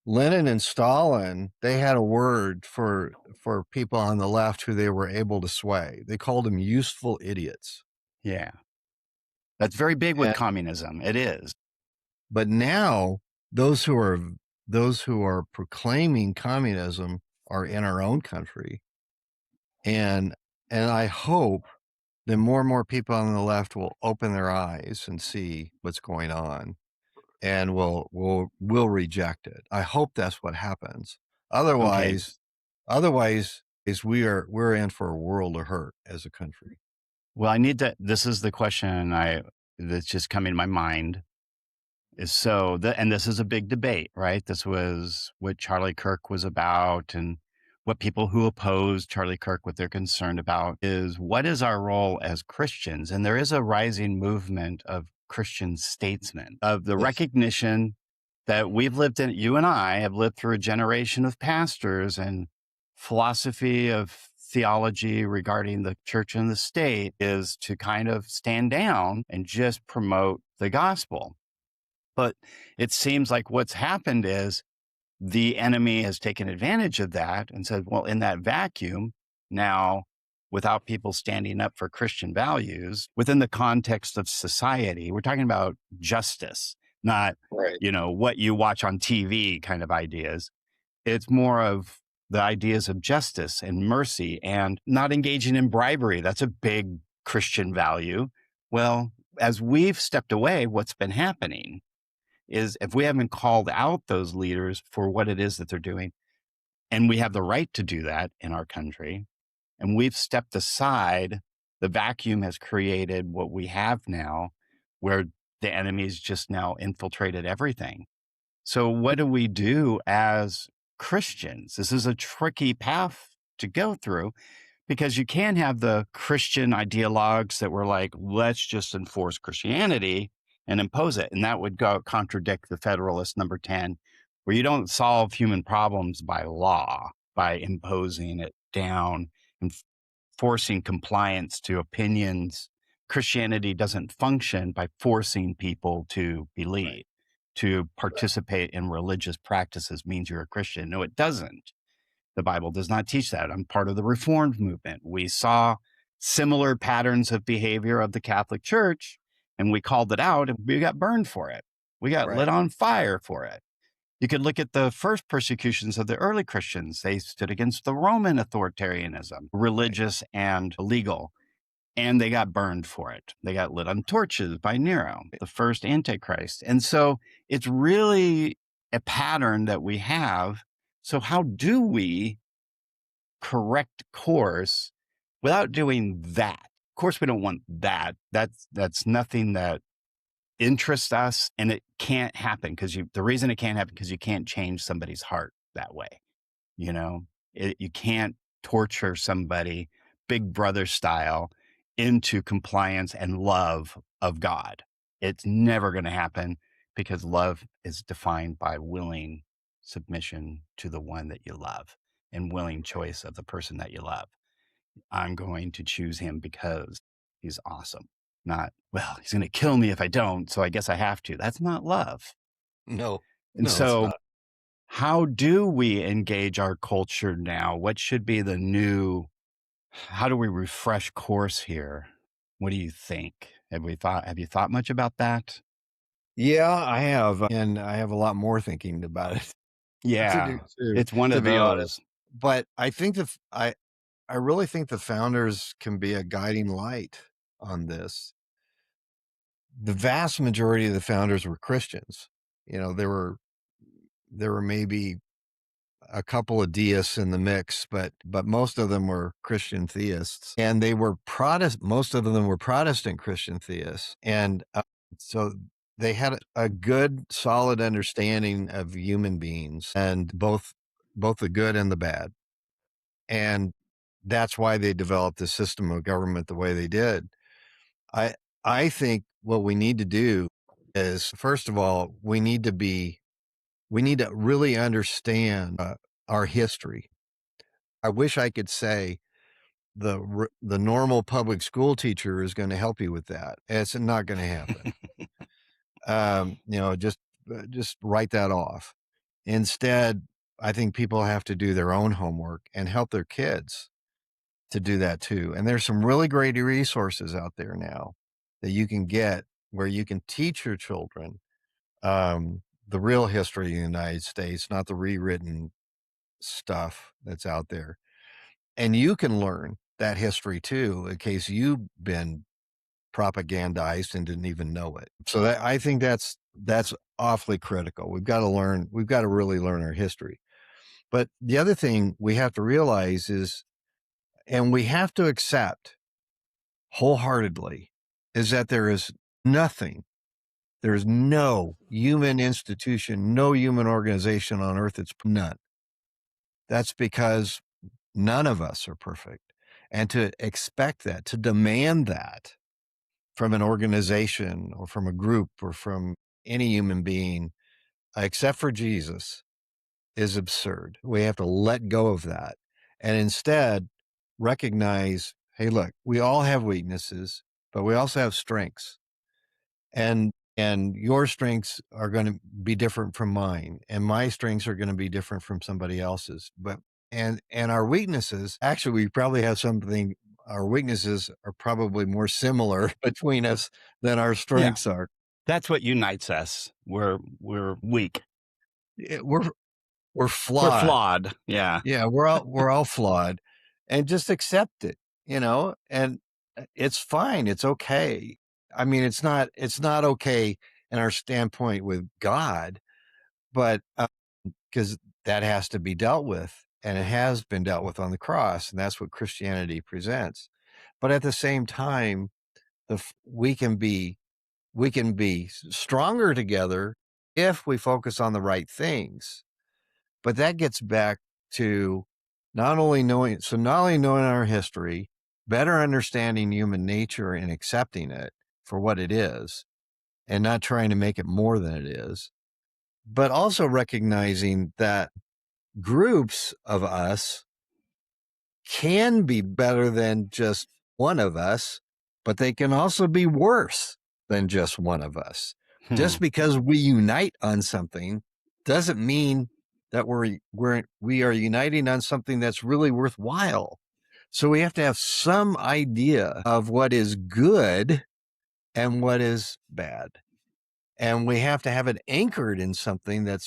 and Stalin, they had a word for people on the left who they were able to sway. They called them useful idiots. Yeah, that's very big with And, communism. It is. but now those who are proclaiming communism are in our own country. And I hope that more and more people on the left will open their eyes and see what's going on and will reject it. I hope that's what happens. Okay, Otherwise is we're in for a world of hurt as a country. well, I need to this is the question that's just coming to my mind. Is so the and this is a big debate, right? This was what Charlie Kirk was about, and what people who oppose Charlie Kirk, what they're concerned about is what is our role as Christians? And there is a rising movement of Christian statesmen, of the Yes. recognition that you and I have lived through a generation of pastors and philosophy of theology regarding the church and the state is to kind of stand down and just promote the gospel. But it seems like what's happened is the enemy has taken advantage of that and said, well, in that vacuum, now without people standing up for Christian values within the context of society, we're talking about justice, not, Right. what you watch on TV kind of ideas. It's more of the ideas of justice and mercy and not engaging in bribery. That's a big Christian value. Well, as we've stepped away, what's been happening is if we haven't called out those leaders for what it is that they're doing, and we have the right to do that in our country, and we've stepped aside, the vacuum has created what we have now, where the enemy's just now infiltrated everything. So, what do we do as Christians? This is a tricky path to go through because you can have the Christian ideologues that were like, let's just enforce Christianity and impose it. And that would go contradict the Federalist number 10, where you don't solve human problems by law, by imposing it down and forcing compliance to opinions. Christianity doesn't function by forcing people to Right. believe. To participate in religious practices means you're a Christian. No, it doesn't. The Bible does not teach that. I'm part of the Reformed movement. We saw similar patterns of behavior of the Catholic Church and we called it out and we got burned for it. We got lit Right. on fire for it. You could look at the first persecutions of the early Christians. They stood against the Roman authoritarianism, Right. religious and legal, and they got burned for it. They got lit on torches by Nero, the first Antichrist. And so it's really a pattern that we have. So, how do we correct course without doing that? Of course, we don't want that. That's nothing that interests us, and it can't happen because the reason it can't happen because you can't change somebody's heart that way. You know, you can't torture somebody, Big Brother style, into compliance and love of God. It's never going to happen because love is defined by willing submission to the one that you love and willing choice of the person that you love. I'm going to choose him because he's awesome. Not, well, he's going to kill me if I don't, so I guess I have to. That's not love. No, And no, it's so, not. how do we engage our culture now? What should be the new, how do we refresh course here? What do you think? Have you thought much about that? Yeah, I have, and I have a lot more thinking about it to do Yeah, too, it's one to of be honest. those. But I think I really think the founders can be a guiding light on this. The vast majority of the founders were Christians. You know, there were maybe a couple of deists in the mix, but most of them were Christian theists, and they were Protestant. Most of them were Protestant Christian theists, and so they had a good, solid understanding of human beings and both the good and the bad, and that's why they developed the system of government the way they did. I I think what we need to do is, first of all, we need to really understand our history. I wish I could say the normal public school teacher is going to help you with that. It's not going to happen. You know, just write that off. Instead, I think people have to do their own homework and help their kids to do that too. And there's some really great resources out there now that you can get where you can teach your children the real history of the United States, not the rewritten stuff that's out there. And you can learn that history too, in case you've been propagandized and didn't even know it. So I think that's awfully critical. We've got to really learn our history. But the other thing we have to realize is, and we have to accept wholeheartedly, is that there is nothing, there is no human institution, no human organization on earth that's none. That's because none of us are perfect. And to expect that, to demand that from an organization or from a group or from any human being, except for Jesus, is absurd. We have to let go of that and instead recognize, hey, look, we all have weaknesses, but we also have strengths. And your strengths are going to be different from mine, and my strengths are going to be different from somebody else's. But and our weaknesses, actually, we probably have something. Our weaknesses are probably more similar between us than our Yeah, strengths are. that's what unites us. We're weak. Eh, we're We're flawed. flawed. Yeah. Yeah, we're all flawed, and just accept it. You know, and it's fine. It's okay. I mean, it's not okay in our standpoint with God, but because that has to be dealt with, and it has been dealt with on the cross, and that's what Christianity presents. But at the same time, we can be stronger together if we focus on the right things. But that gets back to not only knowing our history, better understanding human nature and accepting it for what it is, and not trying to make it more than it is, but also recognizing that groups of us can be better than just one of us, but they can also be worse than just one of us. Hmm. Just because we unite on something doesn't mean that we are uniting on something that's really worthwhile. So we have to have some idea of what is good and what is bad. And we have to have it anchored in something that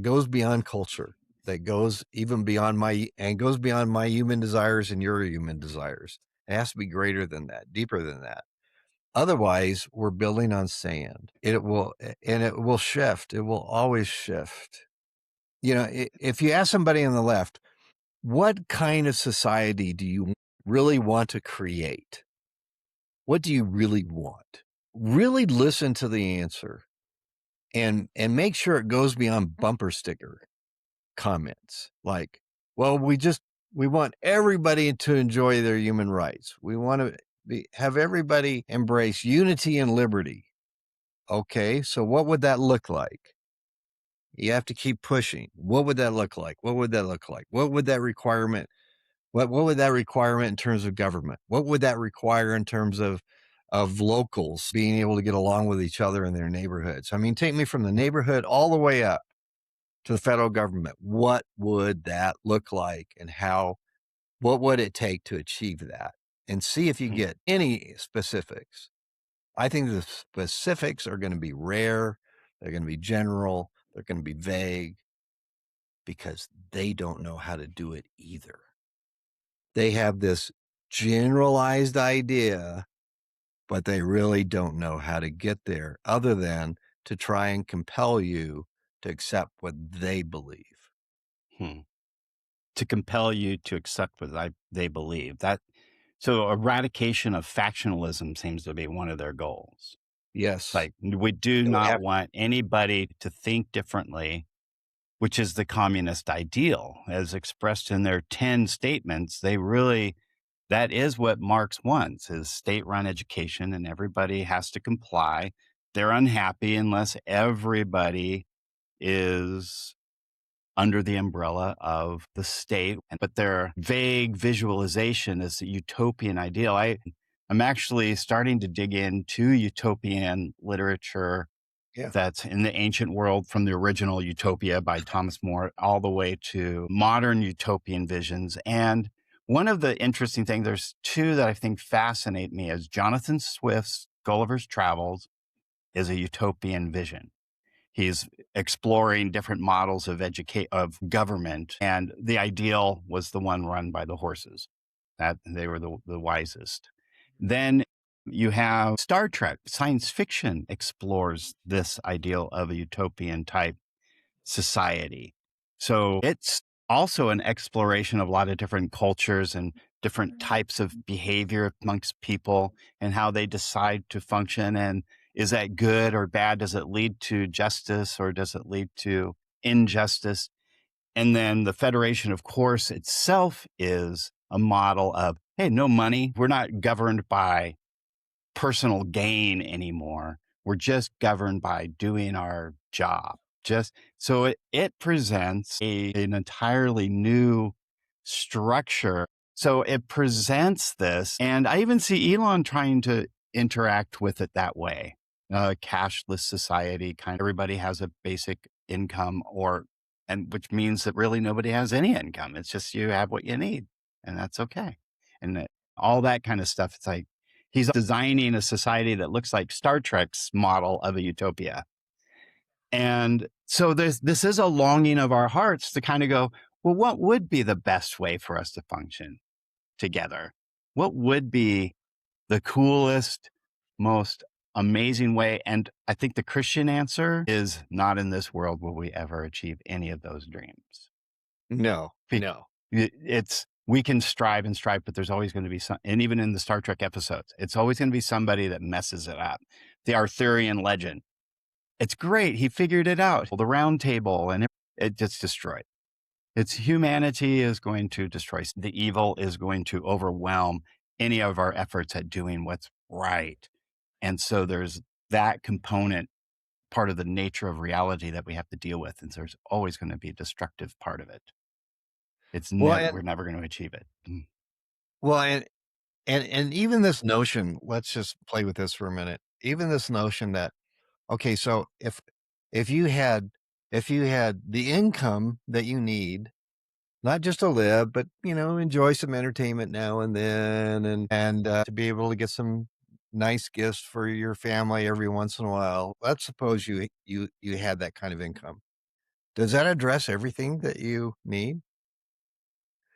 goes beyond culture, that goes even beyond goes beyond my human desires and your human desires. It has to be greater than that, deeper than that. Otherwise, we're building on sand. It will shift. It will always shift. You know, if you ask somebody on the left, what kind of society do you really want to create? What do you really want? really listen to the answer and make sure it goes beyond bumper sticker comments like, well, we want everybody to enjoy their human rights. We want to have everybody embrace unity and liberty. Okay, so what would that look like? You have to keep pushing. What would that look like? What would that look like? What would that requirement what would that requirement in terms of government? What would that require in terms of locals being able to get along with each other in their neighborhoods? I mean, take me from the neighborhood all the way up to the federal government. What would that look like and what would it take to achieve that? And see if you Hmm. get any specifics. I think the specifics are going to be rare. They're going to be general. They're going to be vague because they don't know how to do it either. They have this generalized idea, but they really don't know how to get there other than to try and compel you to accept what they believe. Hmm. To compel you to accept what they believe. So eradication of factionalism seems to be one of their goals. Yes. Like, we do And we not have want anybody to think differently, which is the communist ideal as expressed in their 10 statements. That is what Marx wants, is state-run education, and everybody has to comply. They're unhappy unless everybody is under the umbrella of the state, but their vague visualization is the utopian ideal. I'm actually starting to dig into utopian literature yeah. that's in the ancient world, from the original Utopia by Thomas More all the way to modern utopian visions. And one of the interesting things, there's two that I think fascinate me, is Jonathan Swift's Gulliver's Travels is a utopian vision. He's exploring different models of government, and the ideal was the one run by the horses. That they were the wisest. Then you have Star Trek. Science fiction explores this ideal of a utopian type society. So it's also an exploration of a lot of different cultures and different types of behavior amongst people and how they decide to function. And is that good or bad? Does it lead to justice or does it lead to injustice? And then the Federation, of course, itself is a model of, hey, no money. We're not governed by personal gain anymore. We're just governed by doing our job. Just so it presents an entirely new structure. So it presents this, and I even see Elon trying to interact with it that way. Cashless society, kind of everybody has a basic income, and which means that really nobody has any income. It's just you have what you need, and that's okay. And all that kind of stuff. It's like he's designing a society that looks like Star Trek's model of a utopia. And so this is a longing of our hearts to kind of go, well, what would be the best way for us to function together? What would be the coolest, most amazing way? And I think the Christian answer is, not in this world will we ever achieve any of those dreams. No, Be- no. It's we can strive and strive, but there's always going to be some, and even in the Star Trek episodes, it's always going to be somebody that messes it up. The Arthurian legend. It's great. He figured it out. The round table, and it gets destroyed. It's humanity is going to destroy. The evil is going to overwhelm any of our efforts at doing what's right. And so there's that component, part of the nature of reality that we have to deal with. And there's always going to be a destructive part of it. Well, We're never going to achieve it. Mm. well, and even this notion, let's just play with this for a minute. Even this notion that, okay, so if you had if you had the income that you need, not just to live, but enjoy some entertainment now and then, and to be able to get some nice gifts for your family every once in a while. Let's suppose you had that kind of income. Does that address everything that you need?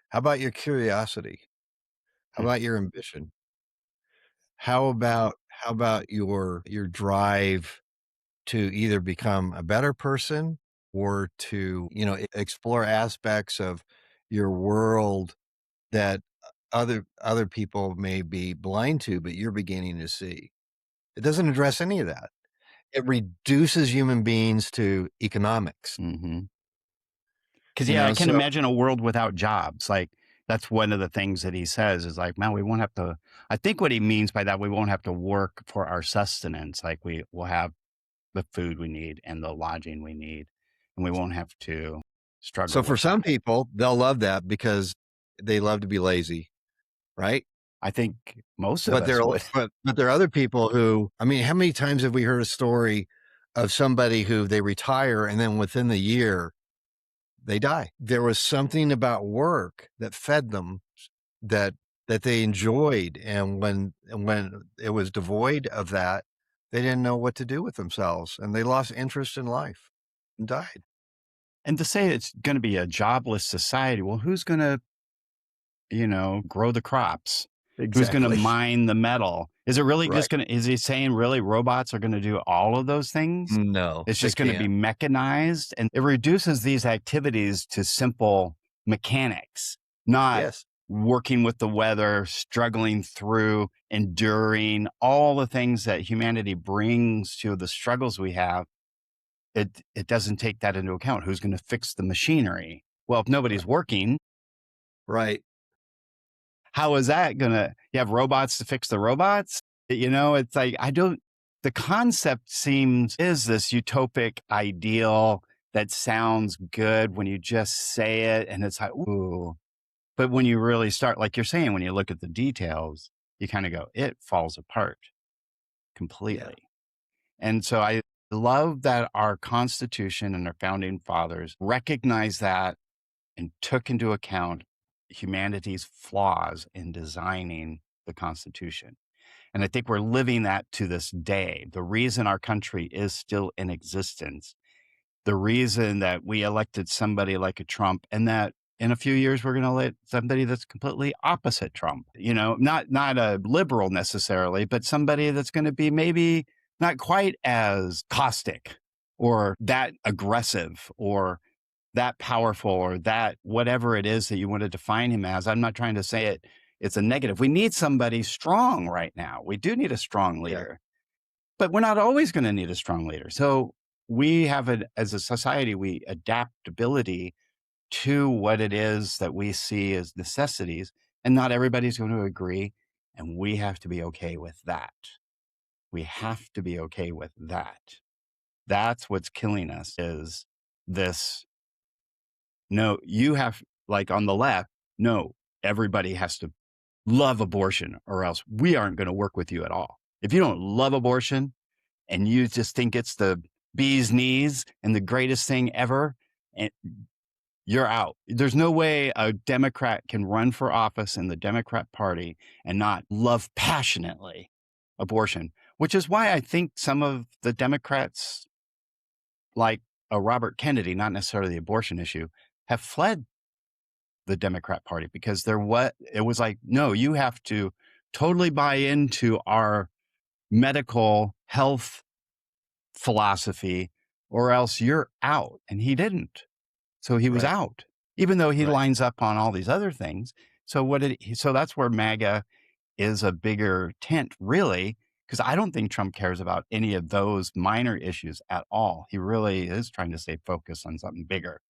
How about your curiosity? How about your ambition? How about your drive to either become a better person or to, explore aspects of your world that other people may be blind to, but you're beginning to see? It doesn't address any of that. It reduces human beings to economics, Mhm. 'Cause, you yeah, I know? can So imagine a world without jobs, like, that's one of the things that he says is like, "Man, we won't have to." I think what he means by that, we won't have to work for our sustenance, like, we will have the food we need and the lodging we need, and we won't have to so struggle for with some that. people, they'll love that because they love to be lazy, right? I think most of But us would. there are other people who, I mean, how many times have we heard a story of somebody who they retire and then within the year they die? There was something about work that fed them that they enjoyed, and when it was devoid of that, they didn't know what to do with themselves, and they lost interest in life and died. And to say it's gonna be a jobless society, well, who's gonna, grow the crops? Who's gonna Exactly. mine the metal? Is it really Right. just gonna is he saying really robots are gonna do all of those things? No, It's they just gonna be can't. mechanized, and it reduces these activities to simple mechanics, not Yes. working with the weather, struggling through, enduring, all the things that humanity brings to the struggles we have. It doesn't take that into account. Who's gonna fix the machinery? Well, if Right. nobody's working, Right. how is that gonna you have robots to fix the robots? It's like, I don't the concept seems is this utopic ideal that sounds good when you just say it, and it's like, "Ooh." But when you really start, like you're saying, when you look at the details, you kinda go, "It falls apart Yeah. completely." And so I love that our Constitution and our founding fathers recognized that and took into account humanity's flaws in designing the Constitution. And I think we're living that to this day. The reason our country is still in existence, the reason that we elected somebody like a Trump, and that in a few years we're going to elect somebody that's completely opposite Trump, not a liberal necessarily, but somebody that's going to be maybe not quite as caustic or that aggressive or that powerful or that whatever it is that you want to define him as. I'm not trying to say it's a negative. We need somebody strong right now. We do need a strong Yeah. leader, but we're not always going to need a strong leader. So we have it as a society, we adaptability to what it is that we see as necessities, and not everybody's going to agree. And we have to be okay with that. We have to be okay with that. That's what's killing us is this. No, you have, like, on the left, no, everybody has to love abortion or else we aren't going to work with you at all. If you don't love abortion and you just think it's the bee's knees and the greatest thing ever, and you're out. There's no way a Democrat can run for office in the Democrat Party and not love passionately abortion, which is why I think some of the Democrats, like a Robert Kennedy, not necessarily the abortion issue, have fled the Democrat Party because it was like, no, you have to totally buy into our medical health philosophy or else you're out. And he didn't. So he was Right. out, even though he Right. lines up on all these other things. So that's where MAGA is a bigger tent, really, because I don't think Trump cares about any of those minor issues at all. He really is trying to stay focused on something bigger.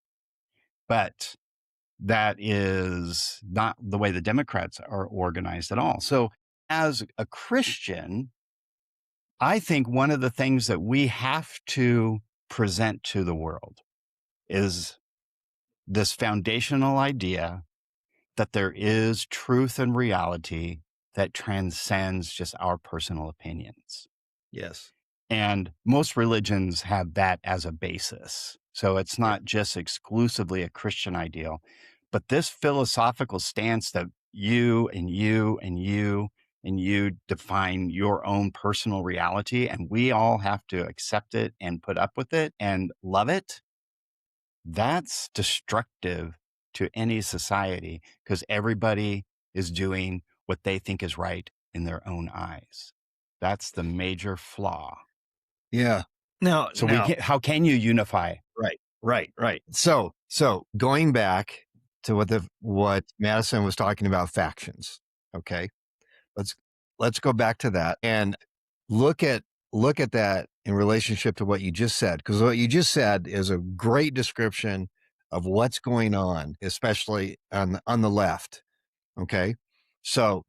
But that is not the way the Democrats are organized at all. So, as a Christian, I think one of the things that we have to present to the world is this foundational idea that there is truth and reality that transcends just our personal opinions. Yes. And most religions have that as a basis. So it's Yeah. not just exclusively a Christian ideal, but this philosophical stance that you and you and you and you define your own personal reality, and we all have to accept it and put up with it and love it. That's destructive to any society because everybody is doing what they think is right in their own eyes. That's the major flaw. Yeah. Now So how can you unify? right, right, right. So going back to what Madison was talking about factions, okay? Let's let's go back to that. And look at that in relationship to what you just said, because what you just said is a great description of what's going on, especially on the left. Okay, so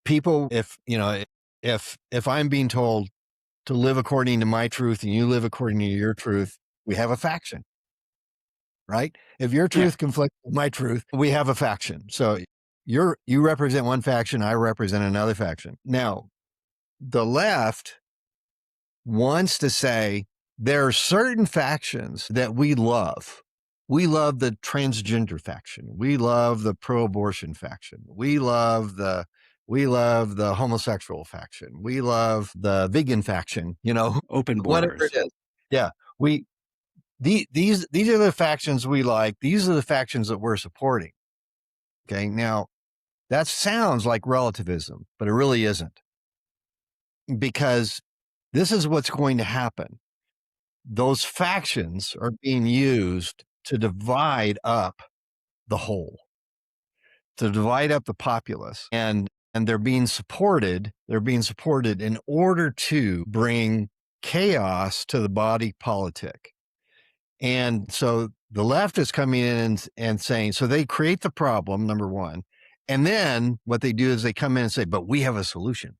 people, if you know, if I'm being told to live according to my truth and you live according to your truth, we have a faction, right? If your Yeah. truth conflicts with my truth, we have a faction. So you represent one faction, I represent another faction. Now, the left wants to say there are certain factions that we love. We love the transgender faction. We love the pro-abortion faction. We love the homosexual faction. We love the vegan faction, Open whatever it borders. is. Yeah. These are the factions we like. These are the factions that we're supporting. Okay. Now that sounds like relativism, but it really isn't, because this is what's going to happen. Those factions are being used to divide up the whole, to divide up the populace, and they're being supported in order to bring chaos to the body politic. And so the left is coming in and saying, so they create the problem, number one. And then what they do is they come in and say, but we have a solution.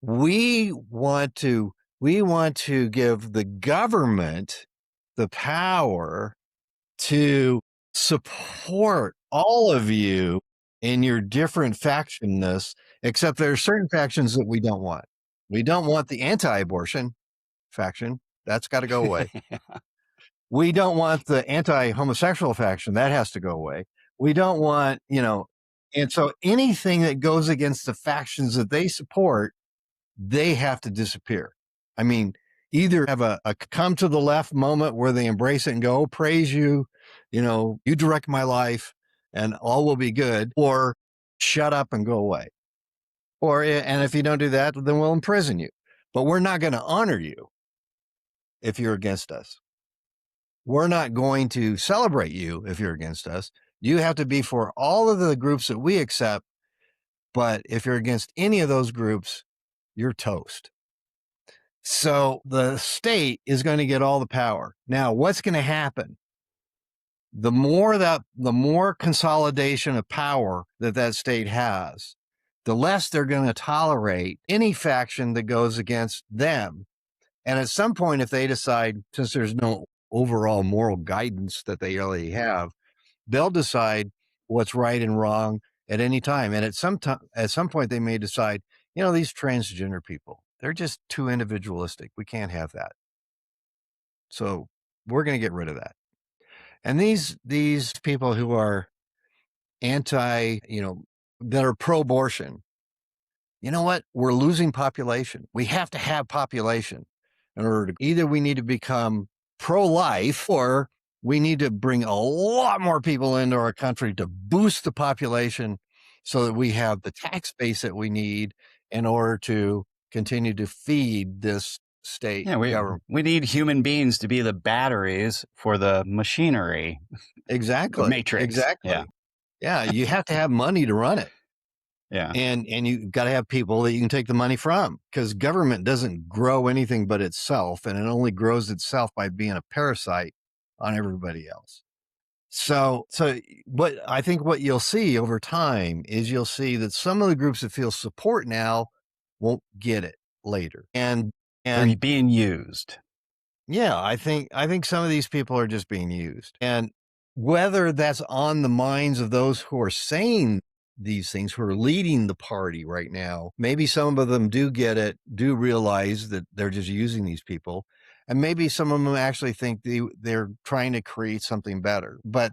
We want to give the government the power to support all of you in your different factionness, except there are certain factions that we don't want. We don't want the anti-abortion faction. That's got to go away. We don't want the anti-homosexual faction. That has to go away. We don't want, and so anything that goes against the factions that they support, they have to disappear. I mean, either have a come to the left moment where they embrace it and go, oh, praise you, you direct my life and all will be good, or shut up and go away. And if you don't do that, then we'll imprison you. But we're not going to honor you if you're against us. We're not going to celebrate you if you're against us. You have to be for all of the groups that we accept. But if you're against any of those groups, you're toast. So the state is going to get all the power. Now, what's going to happen? The more consolidation of power that state has, the less they're going to tolerate any faction that goes against them. And at some point, if they decide, since there's no overall moral guidance that they really have, they'll decide what's right and wrong at any time. And at some point, they may decide, these transgender people, they're just too individualistic. We can't have that. So we're going to get rid of that. And these people who are that are pro-abortion, you know what? We're losing population. We have to have population in order to either we need to become pro-life or we need to bring a lot more people into our country to boost the population so that we have the tax base that we need in order to continue to feed this state Yeah, government. we need human beings to be the batteries for the machinery, the Exactly. matrix. Yeah, Exactly. Yeah. You have to have money to run it. yeah. And you've got to have people that you can take the money from, because government doesn't grow anything but itself, and it only grows itself by being a parasite on everybody else. So what you'll see over time is you'll see that some of the groups that feel support now won't get it later. And They're being used. yeah, I think some of these people are just being used. And whether that's on the minds of those who are saying these things, who are leading the party right now, maybe some of them do get it, do realize that they're just using these people. And maybe some of them actually think they're trying to create something better. But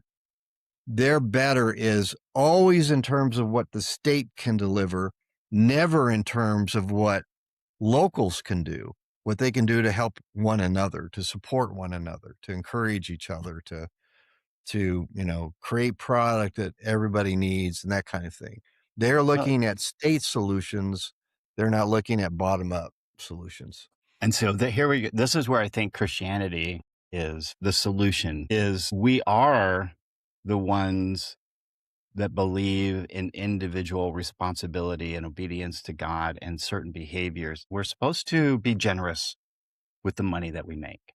their better is always in terms of what the state can deliver, never in terms of what locals can do, what they can do to help one another, to support one another, to encourage each other, to create product that everybody needs and that kind of thing. They're Well, looking at state solutions. They're not looking at bottom up solutions. and so here we go. This is where I think Christianity is the solution. Is we are the ones that believe in individual responsibility and obedience to God and certain behaviors, we're supposed to be generous with the money that we make.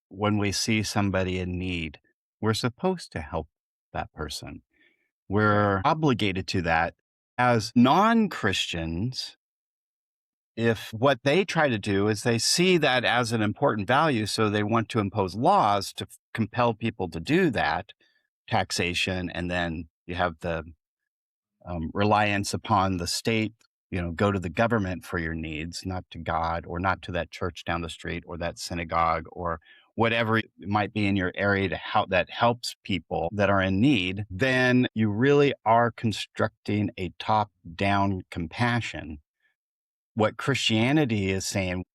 When we see somebody in need, we're supposed to help that person. Right. We're obligated to that. As non Christians, if what they try to do is they see that as an important value, so they want to impose laws to compel people to do that, taxation, and then you have the reliance upon the state, go to the government for your needs, not to God or not to that church down the street or that synagogue or whatever it might be in your area to help that helps people that are in need, then you really are constructing a top down compassion. What Christianity is saying,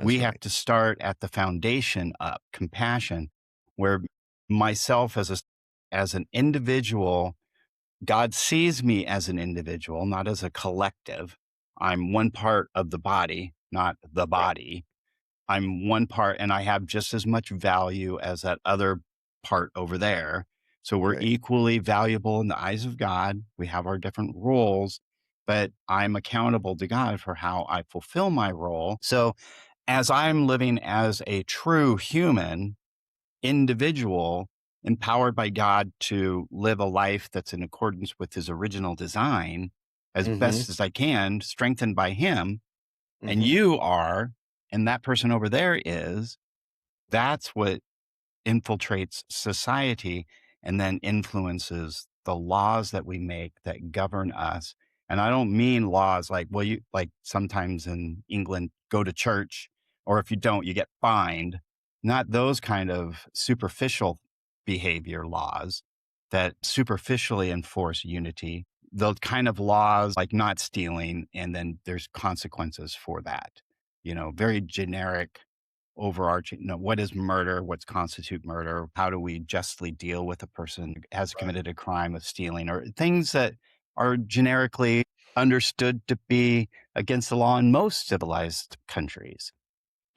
we That's have right. to start at the foundation of compassion, where myself as an individual, God sees me as an individual, not as a collective. I'm one part of the body, not the Right. body. I'm one part and I have just as much value as that other part over there. So we're Right. equally valuable in the eyes of God. We have our different roles, but I'm accountable to God for how I fulfill my role. So as I'm living as a true human, individual empowered by God to live a life that's in accordance with his original design as Mm-hmm. best as I can, strengthened by him, and Mm-hmm. you are, and that person over there is, that's what infiltrates society and then influences the laws that we make that govern us. And I don't mean laws like, well, you like sometimes in England, go to church, or if you don't, you get fined. Not those kind of superficial behavior laws that superficially enforce unity. Those kind of laws like not stealing, and then there's consequences for that. Very generic overarching, what is murder? What's constitute murder? How do we justly deal with a person who has Right. committed a crime of stealing or things that are generically understood to be against the law in most civilized countries?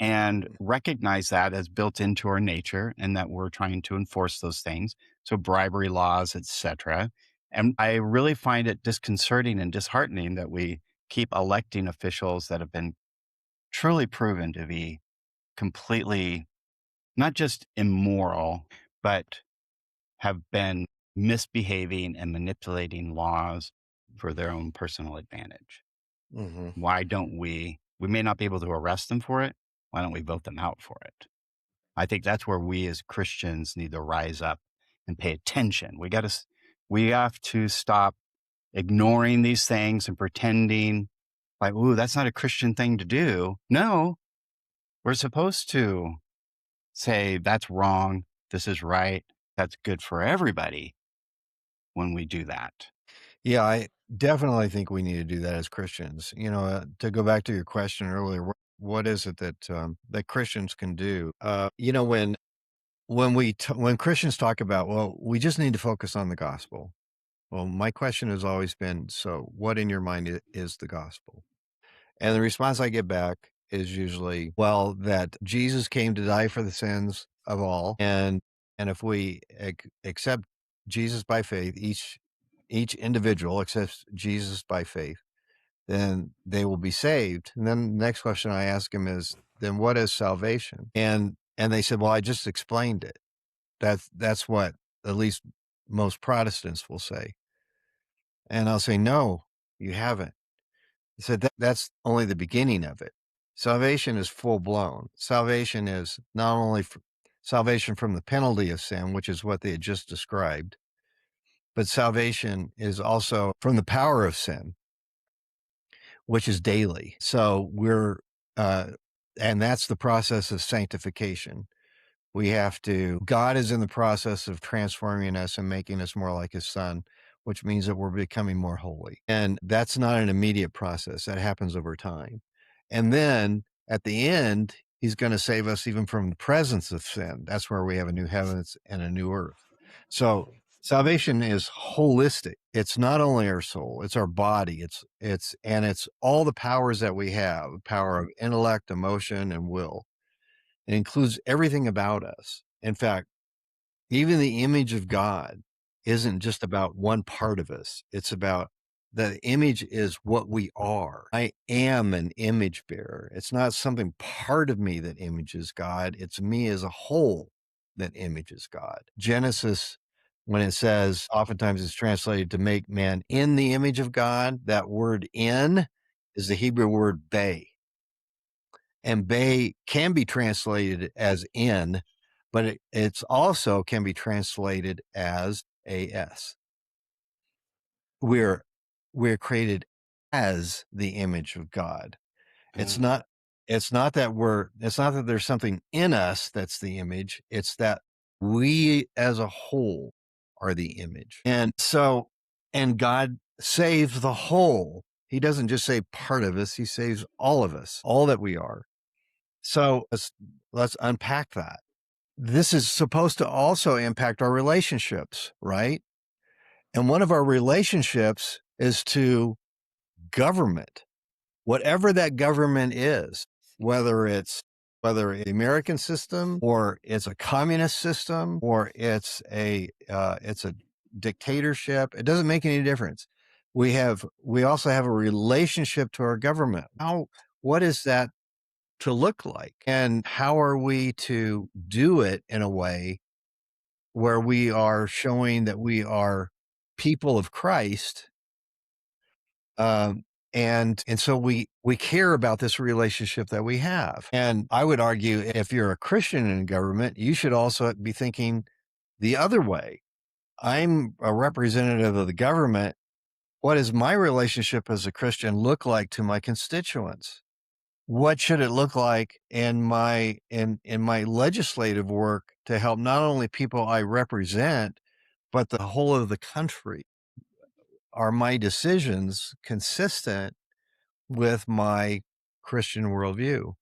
And recognize that as built into our nature and that we're trying to enforce those things. So bribery laws, etc. And I really find it disconcerting and disheartening that we keep electing officials that have been truly proven to be completely not just immoral, but have been misbehaving and manipulating laws for their own personal advantage. Mm-hmm. Why don't we may not be able to arrest them for it. Why don't we vote them out for it? I think that's where we as Christians need to rise up and pay attention. We have to stop ignoring these things and pretending like, ooh, that's not a Christian thing to do. No, we're supposed to say that's wrong, this is right, that's good for everybody when we do that. Yeah, I definitely think we need to do that as Christians. To go back to your question earlier, what is it that Christians can do? When Christians talk about, well, we just need to focus on the gospel. Well, my question has always been, so what in your mind is the gospel? And the response I get back is usually, well, that Jesus came to die for the sins of all, and if we accept Jesus by faith, each individual accepts Jesus by faith, then they will be saved. And then the next question I ask them is, then what is salvation? And they said, well, I just explained it. That's what at least most Protestants will say. And I'll say, no, you haven't. He said that's only the beginning of it. Salvation is full blown. Salvation is not only salvation from the penalty of sin, which is what they had just described, but salvation is also from the power of sin, which is daily. So uh, and that's the process of sanctification. God is in the process of transforming us and making us more like his son, which means that we're becoming more holy. And that's not an immediate process. That happens over time. And then at the end, he's going to save us even from the presence of sin. That's where we have a new heavens and a new earth. So salvation is holistic. It's not only our soul, it's our body. It's all the powers that we have, power of intellect, emotion, and will. It includes everything about us. In fact, even the image of God isn't just about one part of us. It's about the image is what we are. I am an image bearer. It's not something part of me that images God. It's me as a whole that images God. Genesis, when it says, oftentimes it's translated to make man in the image of God, that word in is the Hebrew word bay. And bay can be translated as in, but it's also can be translated as as. We're created as the image of God. It's Uh, not it's not that there's something in us that's the image. It's that we as a whole are the image. And God saves the whole. He doesn't just save part of us, he saves all of us, all that we are. So let's unpack that. This is supposed to also impact our relationships, right? And one of our relationships is to government, whatever that government is, whether the American system or it's a communist system or it's a dictatorship. It doesn't make any difference. We also have a relationship to our government. What is that to look like? And how are we to do it in a way where we are showing that we are people of Christ? And so we care about this relationship that we have. And I would argue if you're a Christian in government, you should also be thinking the other way. I'm a representative of the government. What does my relationship as a Christian look like to my constituents? What should it look like in my legislative work to help not only people I represent, but the whole of the country? Are my decisions consistent with my Christian worldview,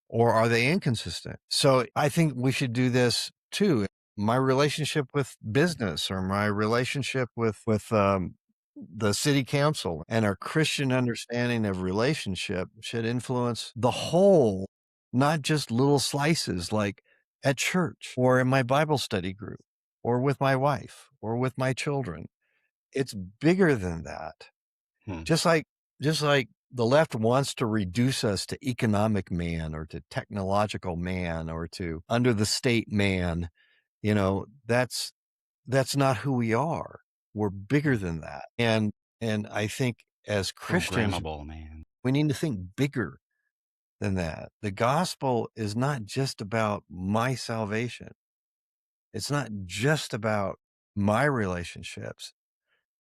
or are they inconsistent? So I think we should do this too. My relationship with business or my relationship with the city council and our Christian understanding of relationship should influence the whole, not just little slices like at church or in my Bible study group or with my wife or with my children. It's bigger than that. hmm. Just like the left wants to reduce us to economic man or to technological man or to under the state man, that's not who we are. We're bigger than that. And I think as Christians, Programmable, man. we need to think bigger than that. The gospel is not just about my salvation. It's not just about my relationships,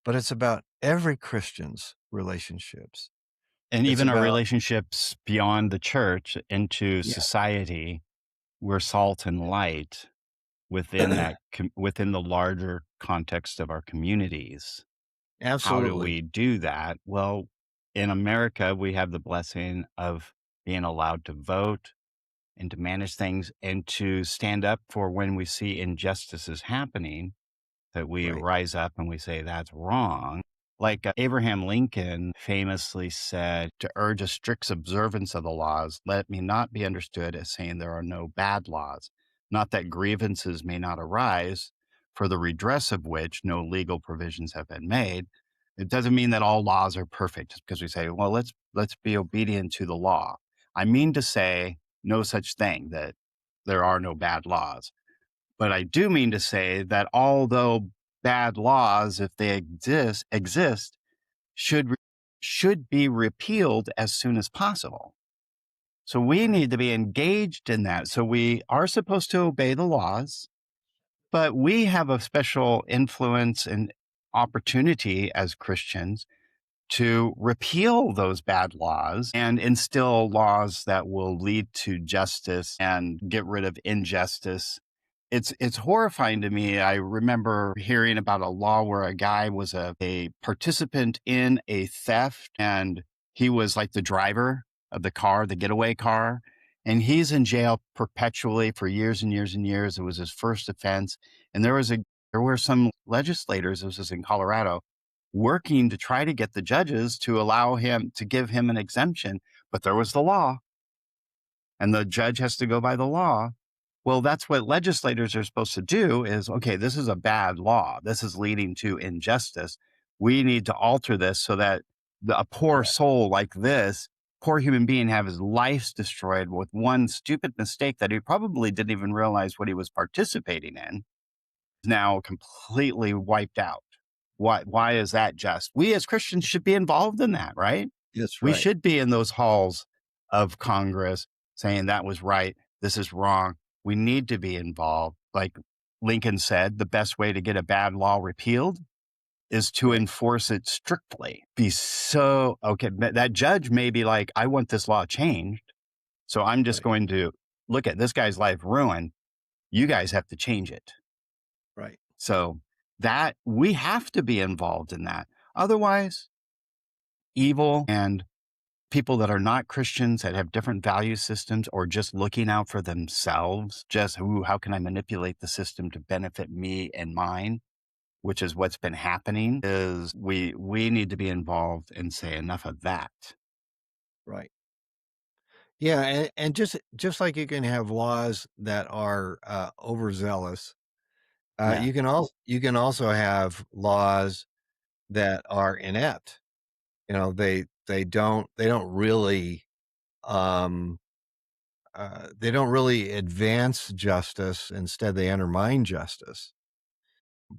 but it's about every Christian's relationships. And It's even our about, relationships beyond the church into yeah, society, we're salt and light within within the larger context of our communities. How do absolutely. we do that? Well, in America, we have the blessing of being allowed to vote and to manage things and to stand up for when we see injustices happening, that we Right. rise up and we say that's wrong. Like Abraham Lincoln famously said, to urge a strict observance of the laws, let me not be understood as saying there are no bad laws, not that grievances may not arise, for the redress of which no legal provisions have been made. It doesn't mean that all laws are perfect just because we say, well, let's be obedient to the law. I mean to say no such thing, that there are no bad laws. But I do mean to say that although bad laws, if they exist, should should be repealed as soon as possible. So we Right. need to be engaged in that. So we are supposed to obey the laws, but we have a special influence and opportunity as Christians to repeal those bad laws and instill laws that will lead to justice and get rid of injustice. It's horrifying to me. I remember hearing about a law where a guy was a participant in a theft, and he was like the driver of the car, the getaway car, and he's in jail perpetually for years and years and years. It was his first offense. And there were some legislators, this was in Colorado, working to try to get the judges to allow him to give him an exemption, but there was the law, and the judge has to go by the law. Well, that's what legislators are supposed to do is, okay, this is a bad law. This is leading to injustice. We need to alter this so that a poor Right. soul like this, poor human being, have his life destroyed with one stupid mistake that he probably didn't even realize what he was participating in, is now completely wiped out. Why is that just? We as Christians should be involved in that, right? That's We right. should be in those halls of Congress saying that was right, this is wrong. We need to be involved. Like Lincoln said, the best way to get a bad law repealed is to Right. enforce it strictly. Be so, okay, that judge may be like, I want this law changed. So I'm just Right. going to look at this guy's life ruined. You guys have to change it. Right. So that we have to be involved in that. Otherwise, evil and people that are not Christians that have different value systems or just looking out for themselves, just how can I manipulate the system to benefit me and mine, which is what's been happening, is we need to be involved and say enough of that. Right. Yeah, and just like you can have laws that are overzealous, Yeah. you can also have laws that are inept. You know, they don't really um they don't really advance justice. Instead, they undermine justice.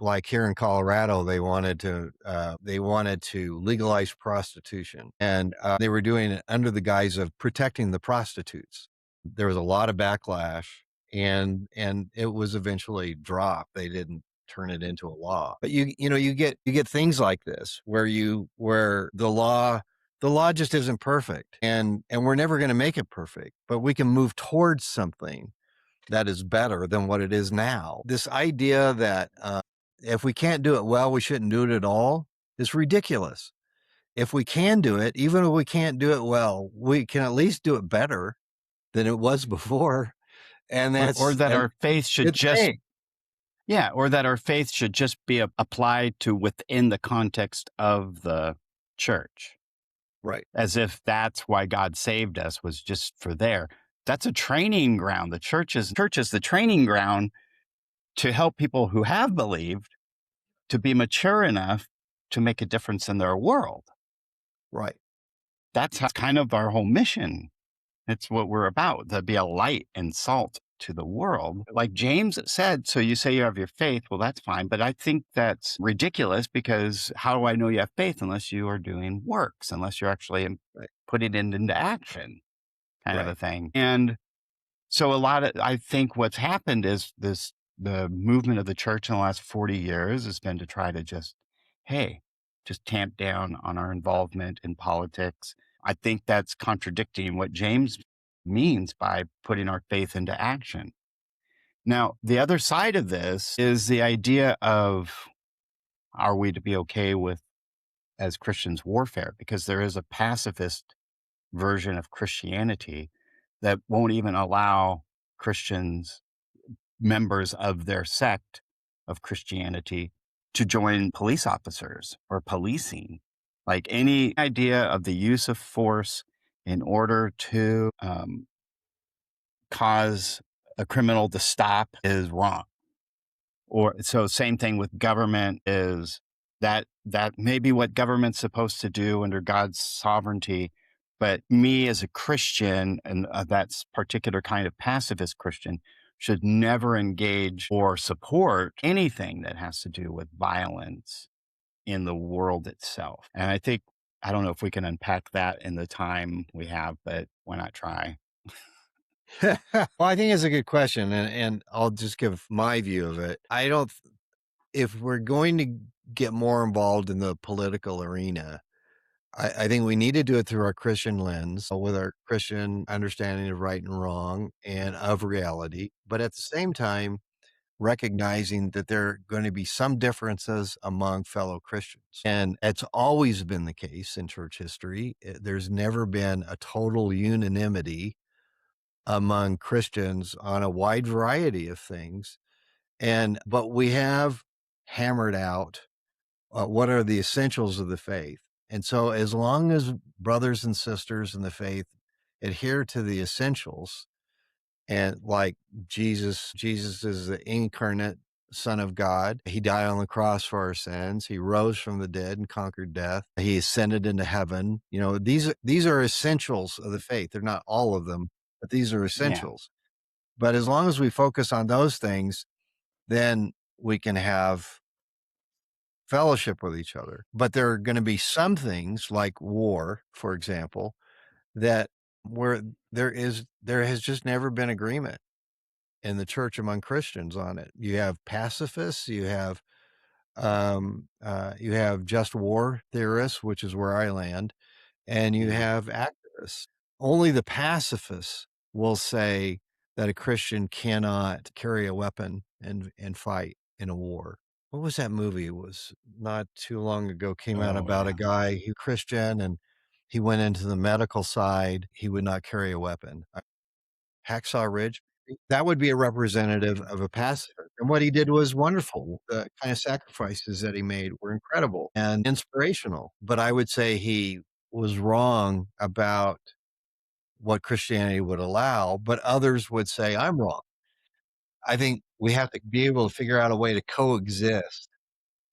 Like here in Colorado, they wanted to legalize prostitution, and they were doing it under the guise of protecting the prostitutes. There was a lot of backlash, and it was eventually dropped. They didn't turn it into a law. But you get things like this where the law just isn't perfect, and we're never going to make it perfect, but we can move towards something that is better than what it is now. This idea that if we can't do it well, we shouldn't do it at all is ridiculous. If we can do it, even if we can't do it well, we can at least do it better than it was before. And Or that's that a our faith should good just, thing. yeah, or that our faith should just be applied to within the context of the church, Right. as if that's why God saved us, was just for there. That's a training ground. The church is the training ground to help people who have believed to be mature enough to make a difference in their world. Right. That's kind of our whole mission. It's what we're about, to be a light and salt to the world. Like James said, so you say you have your faith. Well, that's fine. But I think that's ridiculous, because how do I know you have faith unless you are doing works, unless you're actually Right. putting it into action, kind of a Right. thing. And so I think what's happened is the movement of the church in the last 40 years has been to try to hey, just tamp down on our involvement in politics. I think that's contradicting what James means by putting our faith into action. Now, the other side of this is the idea of, are we to be okay with, as Christians, warfare? Because there is a pacifist version of Christianity that won't even allow Christians, members of their sect of Christianity, to join police officers or policing. Like any idea of the use of force in order to cause a criminal to stop is wrong. Or so same thing with government, is that may be what government's supposed to do under God's sovereignty. But me as a Christian, and that's particular kind of pacifist Christian, should never engage or support anything that has to do with violence in the world itself. And I don't know if we can unpack that in the time we have, but why not try? Well, I think it's a good question, and I'll just give my view of it. I don't. If we're going to get more involved in the political arena, I think we need to do it through our Christian lens, with our Christian understanding of right and wrong and of reality. But at the same time, recognizing that there are going to be some differences among fellow Christians. And it's always been the case in church history. There's never been a total unanimity among Christians on a wide variety of things. But we have hammered out what are the essentials of the faith. And so, as long as brothers and sisters in the faith adhere to the essentials, And like Jesus is the incarnate Son of God. He died on the cross for our sins. He rose from the dead and conquered death. He ascended into heaven. You know, these are essentials of the faith. They're not all of them, but these are Yeah. essentials. But as long as we focus on those things, then we can have fellowship with each other. But there are going to be some things like war, for example, that where there has just never been agreement in the church among Christians on it. You have pacifists, you have just war theorists, which is where I land, and you Yeah. have activists. Only the pacifists will say that a Christian cannot carry a weapon and fight in a war. What was that movie? It was not too long ago, came out Oh, about a yeah. guy who Christian and he went into the medical side. He would not carry a weapon. Hacksaw Ridge, that would be a representative of a pacifist, and what he did was wonderful. The kind of sacrifices that he made were incredible and inspirational, but I would say he was wrong about what Christianity would allow, but others would say, "I'm wrong." I think we have to be able to figure out a way to coexist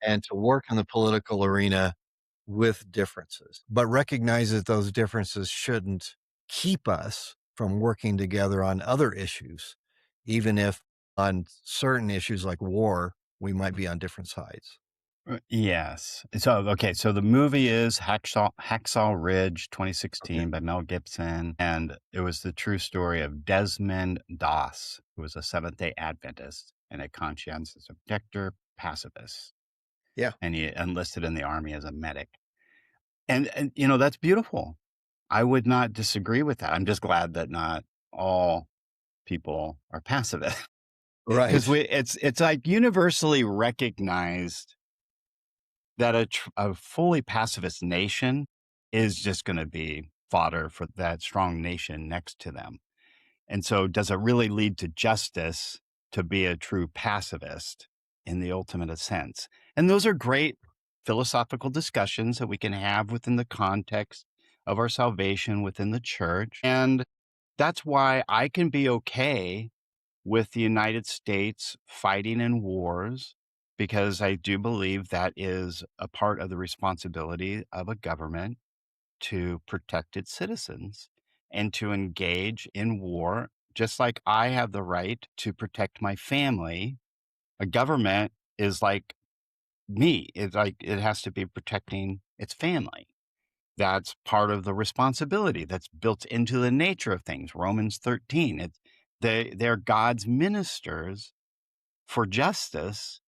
and to work in the political arena with differences, but recognize that those differences shouldn't keep us from working together on other issues, even if on certain issues like war, we might be on different sides. Yes. So, okay, so the movie is Hacksaw Ridge Okay. 2016 by Mel Gibson, and it was the true story of Desmond Doss, who was a Seventh-day Adventist and a conscientious objector pacifist, Yeah. and he enlisted in the army as a medic. And that's beautiful. I would not disagree with that. I'm just glad that not all people are pacifist because Right. it's like universally recognized that a fully pacifist nation is just going to be fodder for that strong nation next to them. And so, does it really lead to justice to be a true pacifist in the ultimate sense? And those are great philosophical discussions that we can have within the context of our salvation within the church. And that's why I can be okay with the United States fighting in wars, because I do believe that is a part of the responsibility of a government to protect its citizens and to engage in war, just like I have the right to protect my family. A government is like me. It's like it has to be protecting its family. That's part of the responsibility that's built into the nature of things. Romans 13. They're God's ministers for justice.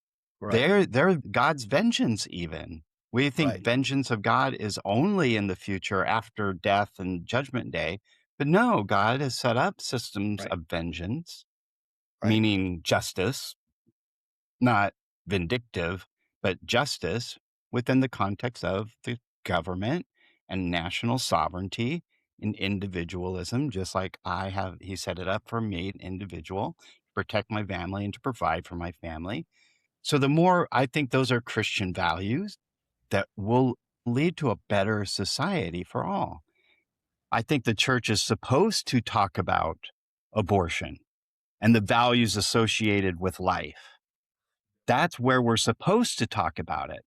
Right. They're God's vengeance even. We think Right. vengeance of God is only in the future after death and judgment day. But no, God has set up systems Right. of vengeance, Right. meaning justice, not vindictive, but justice within the context of the government and national sovereignty and individualism, just like he set it up for me, an individual, to protect my family and to provide for my family. So the more I think those are Christian values that will lead to a better society for all. I think the church is supposed to talk about abortion and the values associated with life. That's where we're supposed to talk about it.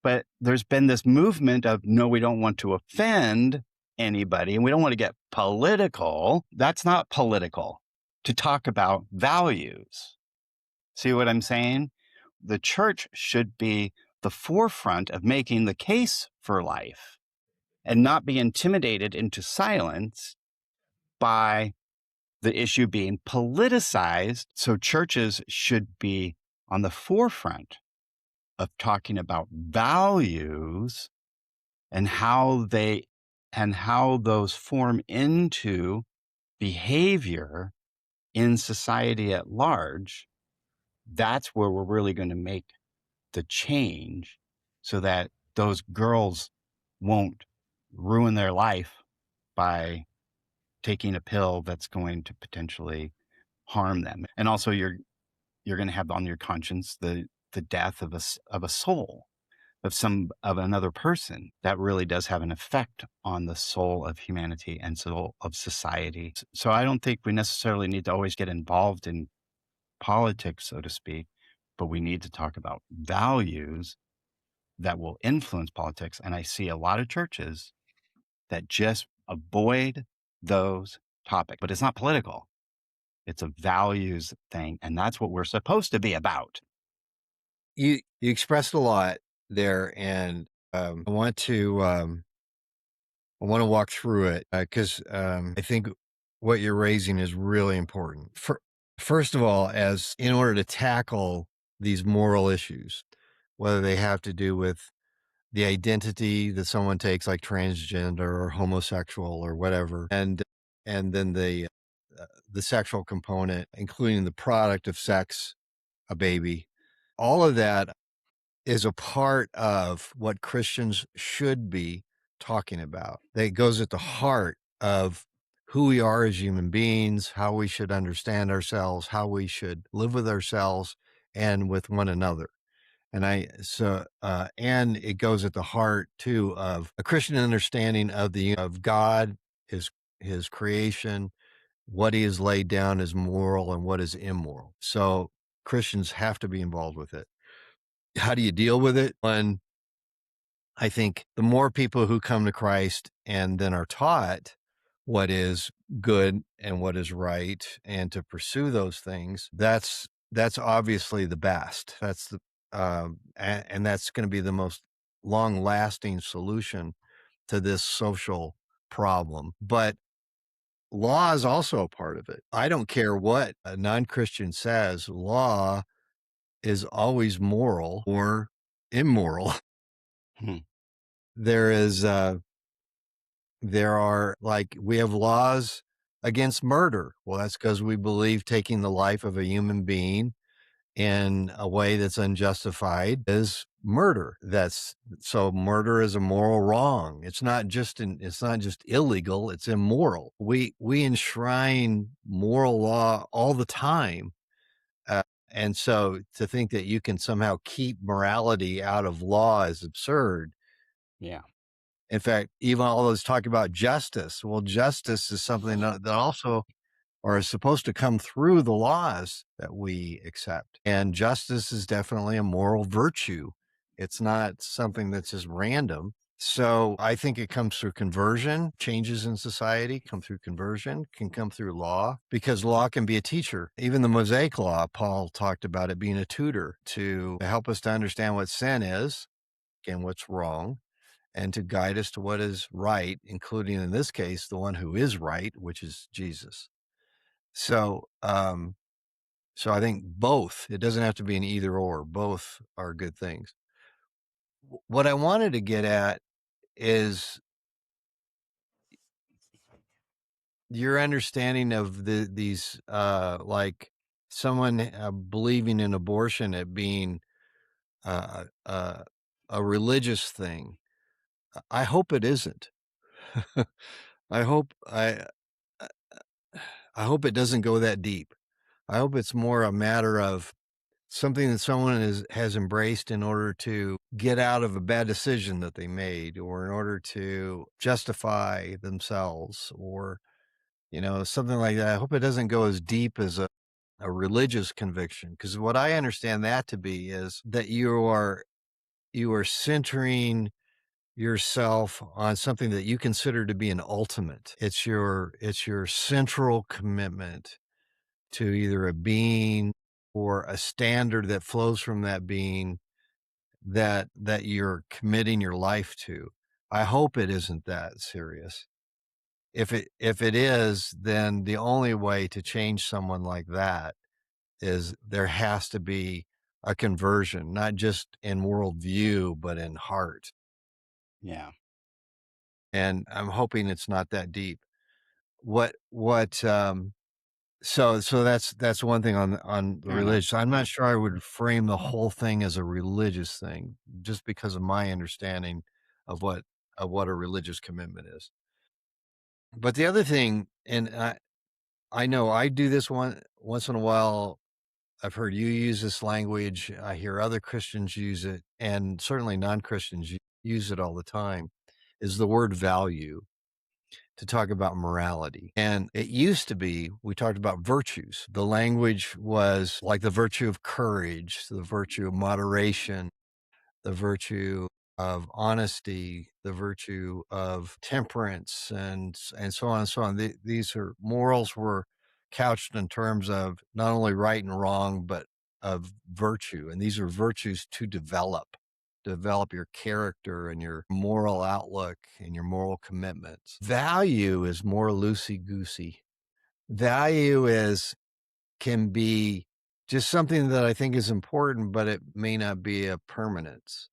But there's been this movement of no, we don't want to offend anybody and we don't want to get political. That's not political to talk about values. See what I'm saying? The church should be the forefront of making the case for life and not be intimidated into silence by the issue being politicized. So churches should be on the forefront of talking about values and how those form into behavior in society at large. That's where we're really going to make the change so that those girls won't ruin their life by taking a pill that's going to potentially harm them. And also you're going to have on your conscience the death of a soul, of another person, that really does have an effect on the soul of humanity and soul of society. So I don't think we necessarily need to always get involved in politics, so to speak, but we need to talk about values that will influence politics. And I see a lot of churches that just avoid those topics, but it's not political. It's a values thing. And that's what we're supposed to be about. You expressed a lot there, and I want to walk through it because I think what you're raising is really important. First of all, as in order to tackle these moral issues, whether they have to do with the identity that someone takes, like transgender or homosexual or whatever, and then the sexual component, including the product of sex, a baby, all of that is a part of what Christians should be talking about. That goes at the heart of who we are as human beings, how we should understand ourselves, how we should live with ourselves and with one another. And it goes at the heart too of a Christian understanding of of God, his creation, what he has laid down as moral and what is immoral. So Christians have to be involved with it. How do you deal with it? When I think the more people who come to Christ and then are taught what is good and what is right and to pursue those things, that's obviously the best. And that's going to be the most long lasting solution to this social problem. But law is also a part of it. I don't care what a non-Christian says, law is always moral or immoral. Hmm. There is, there are like, we have laws against murder. Well, that's because we believe taking the life of a human being in a way that's unjustified is murder. So murder is a moral wrong. It's not just illegal, it's immoral. We enshrine moral law all the time. Uh, and so to think that you can somehow keep morality out of law is absurd. Yeah. In fact, even all those talk about justice. Well, justice is something that also or is supposed to come through the laws that we accept. And justice is definitely a moral virtue. It's not something that's just random. So I think it comes through conversion. Changes in society come through conversion, can come through law, because law can be a teacher. Even the Mosaic Law, Paul talked about it being a tutor to help us to understand what sin is and what's wrong and to guide us to what is right, including in this case, the one who is right, which is Jesus. So I think both, it doesn't have to be an either or, both are good things. What I wanted to get at is your understanding of these, like someone believing in abortion at being uh, uh, a religious thing. I hope it isn't. I hope I I hope it doesn't go that deep. I hope it's more a matter of something that someone has embraced in order to get out of a bad decision that they made or in order to justify themselves or, something like that. I hope it doesn't go as deep as a religious conviction. Because what I understand that to be is that you are centering yourself on something that you consider to be an ultimate. It's your central commitment to either a being or a standard that flows from that being that you're committing your life to. I hope it isn't that serious. If it is, then the only way to change someone like that is there has to be a conversion, not just in worldview, but in heart. Yeah. And I'm hoping it's not that deep. What So that's one thing on the Fair enough. religious. I'm not sure I would frame the whole thing as a religious thing, just because of my understanding of what a religious commitment is. But the other thing, and I know I do this once in a while I've heard you use this language. I hear other Christians use it, and certainly non-Christians use it all the time, is the word value to talk about morality. And it used to be, we talked about virtues. The language was like the virtue of courage, the virtue of moderation, the virtue of honesty, the virtue of temperance, and so on and so on. These are morals were couched in terms of not only right and wrong, but of virtue. And these are virtues to develop your character and your moral outlook and your moral commitments. Value is more loosey goosey. Value is can be just something that I think is important, but it may not be a permanence.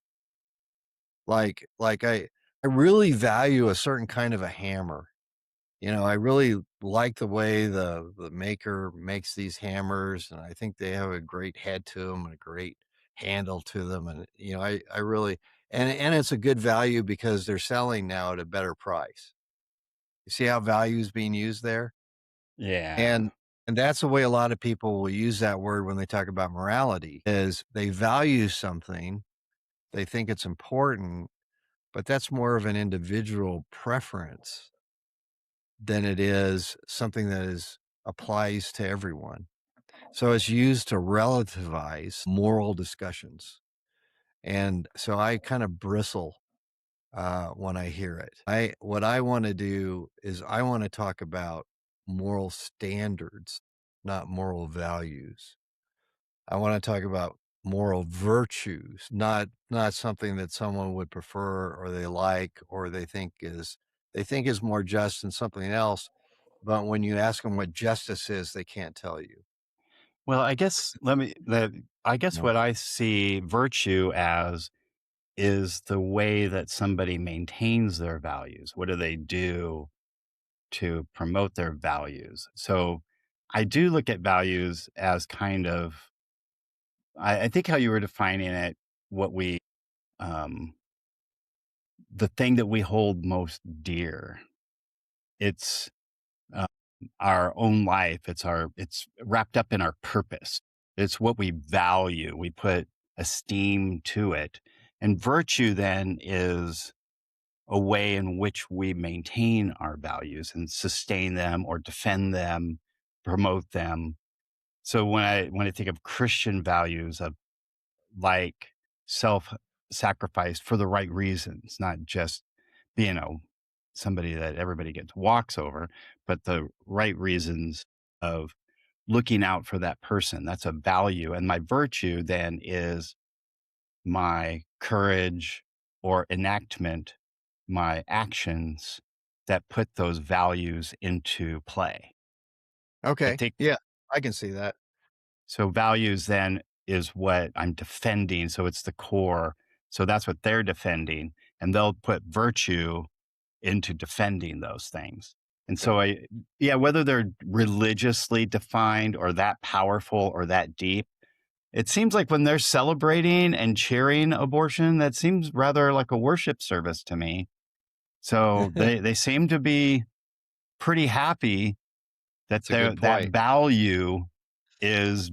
Like I really value a certain kind of a hammer. I really like the way the maker makes these hammers, and I think they have a great head to them and a great handle to them, and, I really and it's a good value because they're selling now at a better price. You see how value is being used there? Yeah. And and that's the way a lot of people will use that word when they talk about morality, is they value something, they think it's important, but that's more of an individual preference than it is something that is applies to everyone. So it's used to relativize moral discussions. And so I kind of bristle when I hear it. What I want to do is I want to talk about moral standards, not moral values. I want to talk about moral virtues, not something that someone would prefer or they like or they think is more just than something else. But when you ask them what justice is, they can't tell you. Well, I guess No. what I see virtue as is the way that somebody maintains their values. What do they do to promote their values? So I do look at values as kind of, I think how you were defining it, what um, the thing that we hold most dear. It's uh, our own life. It's wrapped up in our purpose. It's what we value. We put esteem to it. And virtue then is a way in which we maintain our values and sustain them or defend them, promote them. So when I think of Christian values of like self-sacrifice for the right reasons, not just being somebody that everybody gets walks over, but the right reasons of looking out for that person. That's a value. And my virtue then is my courage or enactment, my actions that put those values into play. I Okay. think Yeah, I can see that. so. Values then is what I'm defending. So it's the core. So that's what they're defending. And they'll put virtue into defending those things. And Okay. so yeah, whether they're religiously defined or that powerful or that deep, it seems like when they're celebrating and cheering abortion, that seems rather like a worship service to me. So they seem to be pretty happy that That's a good that point. value is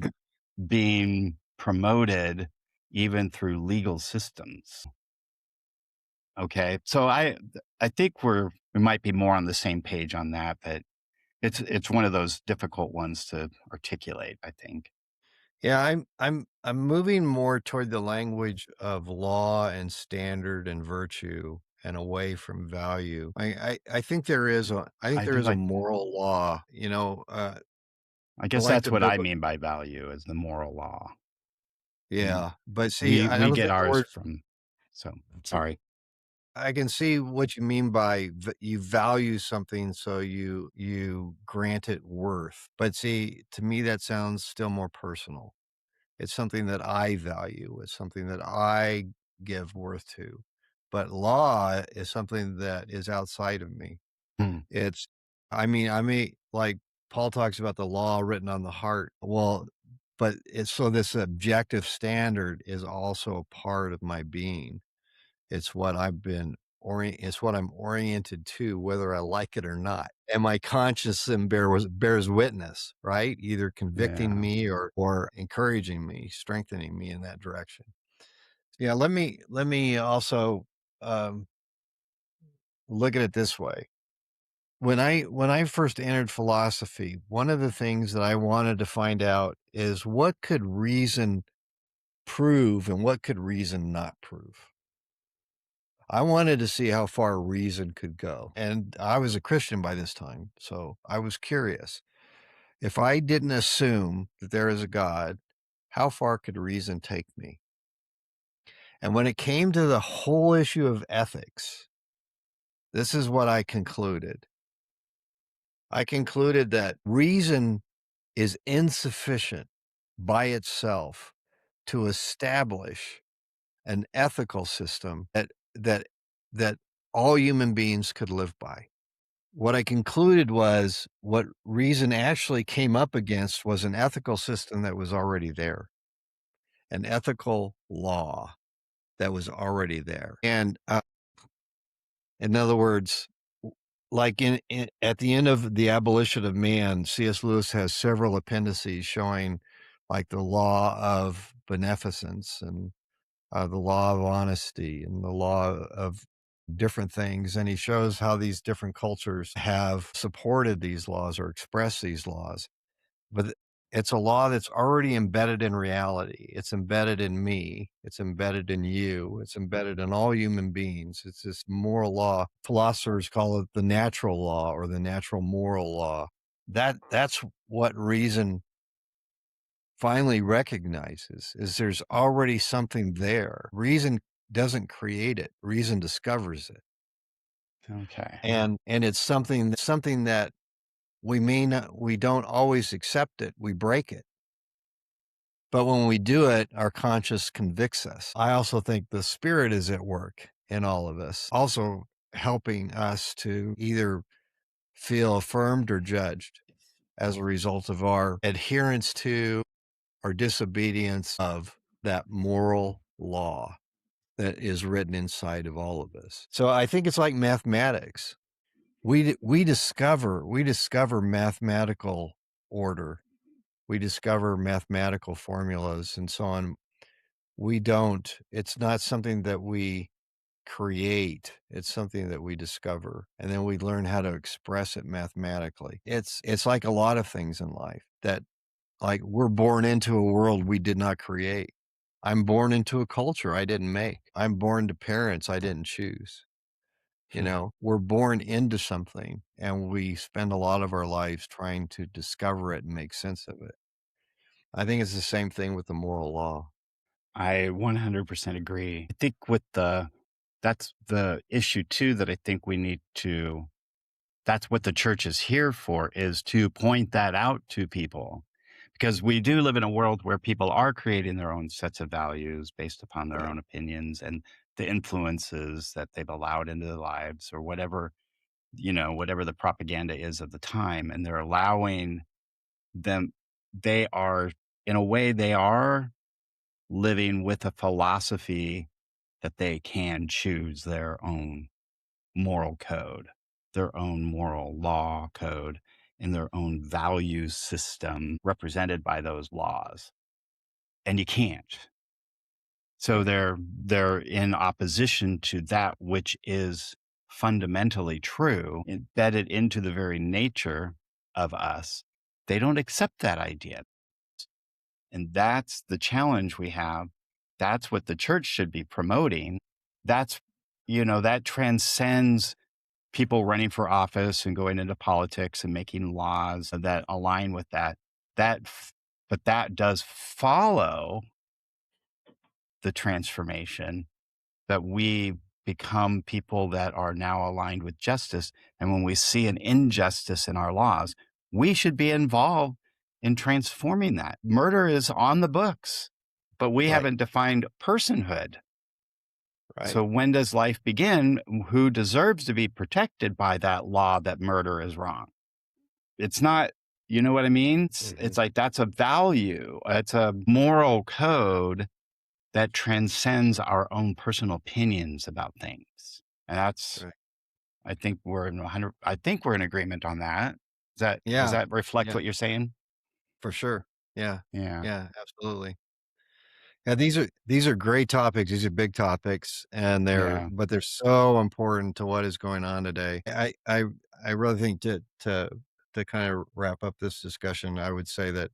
being promoted even through legal systems. Okay. So I think we might be more on the same page on that, but it's one of those difficult ones to articulate, I think. Yeah, I'm moving more toward the language of law and standard and virtue and away from value. I think I there do is a like moral law, I guess like that's the what I biblical. mean by value is the moral law. And Yeah, but see, we I we don't get think the ours word. from so sorry. I can see what you mean by you value something, so you grant it worth. But see, to me, that sounds still more personal. It's something that I value. It's something that I give worth to. But law is something that is outside of me. Hmm. It's, I mean, like Paul talks about the law written on the heart. Well, but it's so this objective standard is also a part of my being. It's what I've been it's what I'm oriented to, whether I like it or not. And my conscience then bears witness, right? Either convicting Yeah. me or encouraging me, strengthening me in that direction. Yeah, let me also um, look at it this way. When I first entered philosophy, one of the things that I wanted to find out is what could reason prove and what could reason not prove. I wanted to see how far reason could go. And I was a Christian by this time, so I was curious. If I didn't assume that there is a God, how far could reason take me? And when it came to the whole issue of ethics, this is what I concluded. I concluded that reason is insufficient by itself to establish an ethical system that that all human beings could live by. What I concluded was what reason actually came up against was an ethical system that was already there, an ethical law that was already there. And in other words, like at the end of The Abolition of Man, C.S. Lewis has several appendices showing like the law of beneficence and the law of honesty and the law of different things. And he shows how these different cultures have supported these laws or expressed these laws. But it's a law that's already embedded in reality. It's embedded in me. It's embedded in you. It's embedded in all human beings. It's this moral law. Philosophers call it the natural law or the natural moral law. That's what reason finally recognizes is there's already something there. Reason doesn't create it. Reason discovers it. Okay. And it's something that we don't always accept it. We break it. But when we do it, our conscience convicts us. I also think the spirit is at work in all of us, also helping us to either feel affirmed or judged as a result of our adherence to or disobedience of that moral law that is written inside of all of us. So I think it's like mathematics. We discover mathematical order. We discover mathematical formulas and so on. We don't. It's not something that we create. It's something that we discover, and then we learn how to express it mathematically. It's like a lot of things in life that like we're born into a world we did not create. I'm born into a culture I didn't make. I'm born to parents I didn't choose. You know, we're born into something and we spend a lot of our lives trying to discover it and make sense of it. I think it's the same thing with the moral law. I 100% agree. I think that's the issue too that I think we need to that's what the church is here for, is to point that out to people. Because we do live in a world where people are creating their own sets of values based upon their Right. own opinions and the influences that they've allowed into their lives or whatever, whatever the propaganda is of the time. And they're allowing them, they are, in a way, they are living with a philosophy that they can choose their own moral code, their own moral law code, and their own value system represented by those laws. And you can't. So Right. they're in opposition to that which is fundamentally true, embedded into the very nature of us. They don't accept that idea. And that's the challenge we have. That's what the church should be promoting. That's, that transcends people running for office and going into politics and making laws that align with that. That, but that does follow the transformation that we become people that are now aligned with justice. And when we see an injustice in our laws, we should be involved in transforming that. Murder is on the books, but we Right. haven't defined personhood. Right. So when does life begin? Who deserves to be protected by that law that murder is wrong? It's not, you know what I mean? It's Mhm. like that's a value. It's a moral code that transcends our own personal opinions about things. And that's, Right. I think we're in 100, I think we're in agreement on that. Does Yeah. that reflect Yeah. what you're saying? For sure. Yeah. Yeah. Yeah. Absolutely. Yeah. These are great topics. These are big topics, and Yeah. they're so important to what is going on today. I really think to kind of wrap up this discussion, I would say that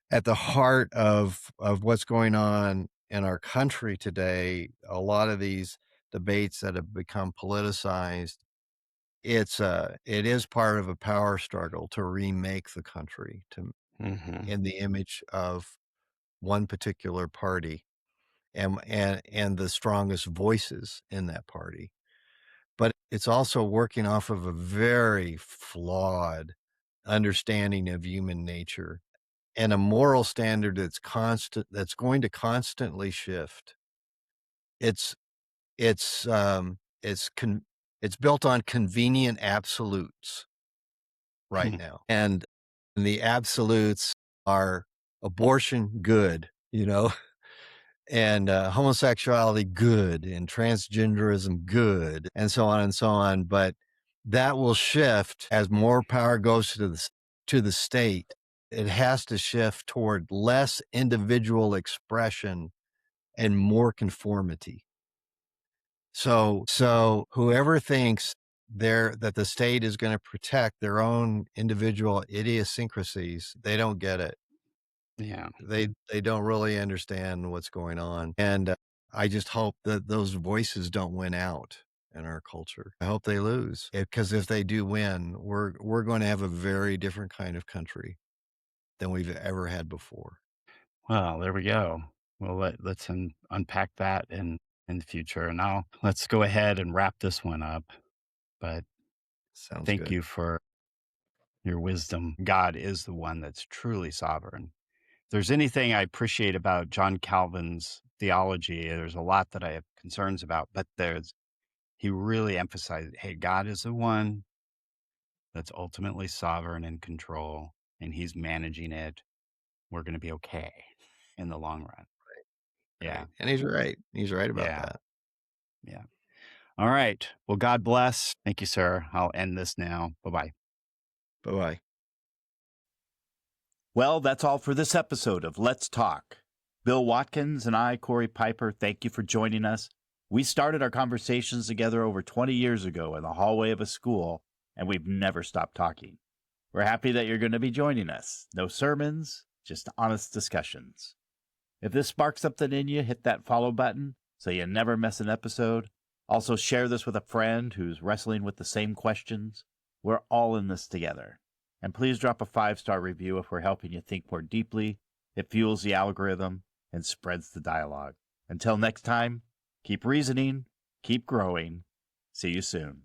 at the heart of what's going on in our country today, a lot of these debates that have become politicized, it is part of a power struggle to remake the country to Hmm. in the image of one particular party and the strongest voices in that party. But it's also working off of a very flawed understanding of human nature and a moral standard that's going to constantly shift. It's it's built on convenient absolutes right now. And the absolutes are abortion good, and homosexuality good, and transgenderism good, and so on and so on. But that will shift as more power goes to the state. It has to shift toward less individual expression and more conformity. So whoever thinks that the state is going to protect their own individual idiosyncrasies, they don't get it. Yeah. They don't really understand what's going on, and I just hope that those voices don't win out in our culture. I hope they lose, because if they do win, we're going to have a very different kind of country than we've ever had before. Well, there we go. Well, let's unpack that in the future. And now let's go ahead and wrap this one up. But Sounds thank good. you for your wisdom. God is the one that's truly sovereign. If there's anything I appreciate about John Calvin's theology, there's a lot that I have concerns about, but he really emphasized, hey, God is the one that's ultimately sovereign and control, and he's managing it. We're going to be okay in the long run. Yeah. Right, and he's right. He's right about Yeah. that. Yeah. All right. Well, God bless. Thank you, sir. I'll end this now. Bye bye. Bye bye. Well, that's all for this episode of Let's Talk. Bill Watkins and I, Corey Piper, thank you for joining us. We started our conversations together over 20 years ago in the hallway of a school, and we've never stopped talking. We're happy that you're going to be joining us. No sermons, just honest discussions. If this sparks something in you, hit that follow button so you never miss an episode. Also, share this with a friend who's wrestling with the same questions. We're all in this together. And please drop a 5-star review if we're helping you think more deeply. It fuels the algorithm and spreads the dialogue. Until next time, keep reasoning, keep growing. See you soon.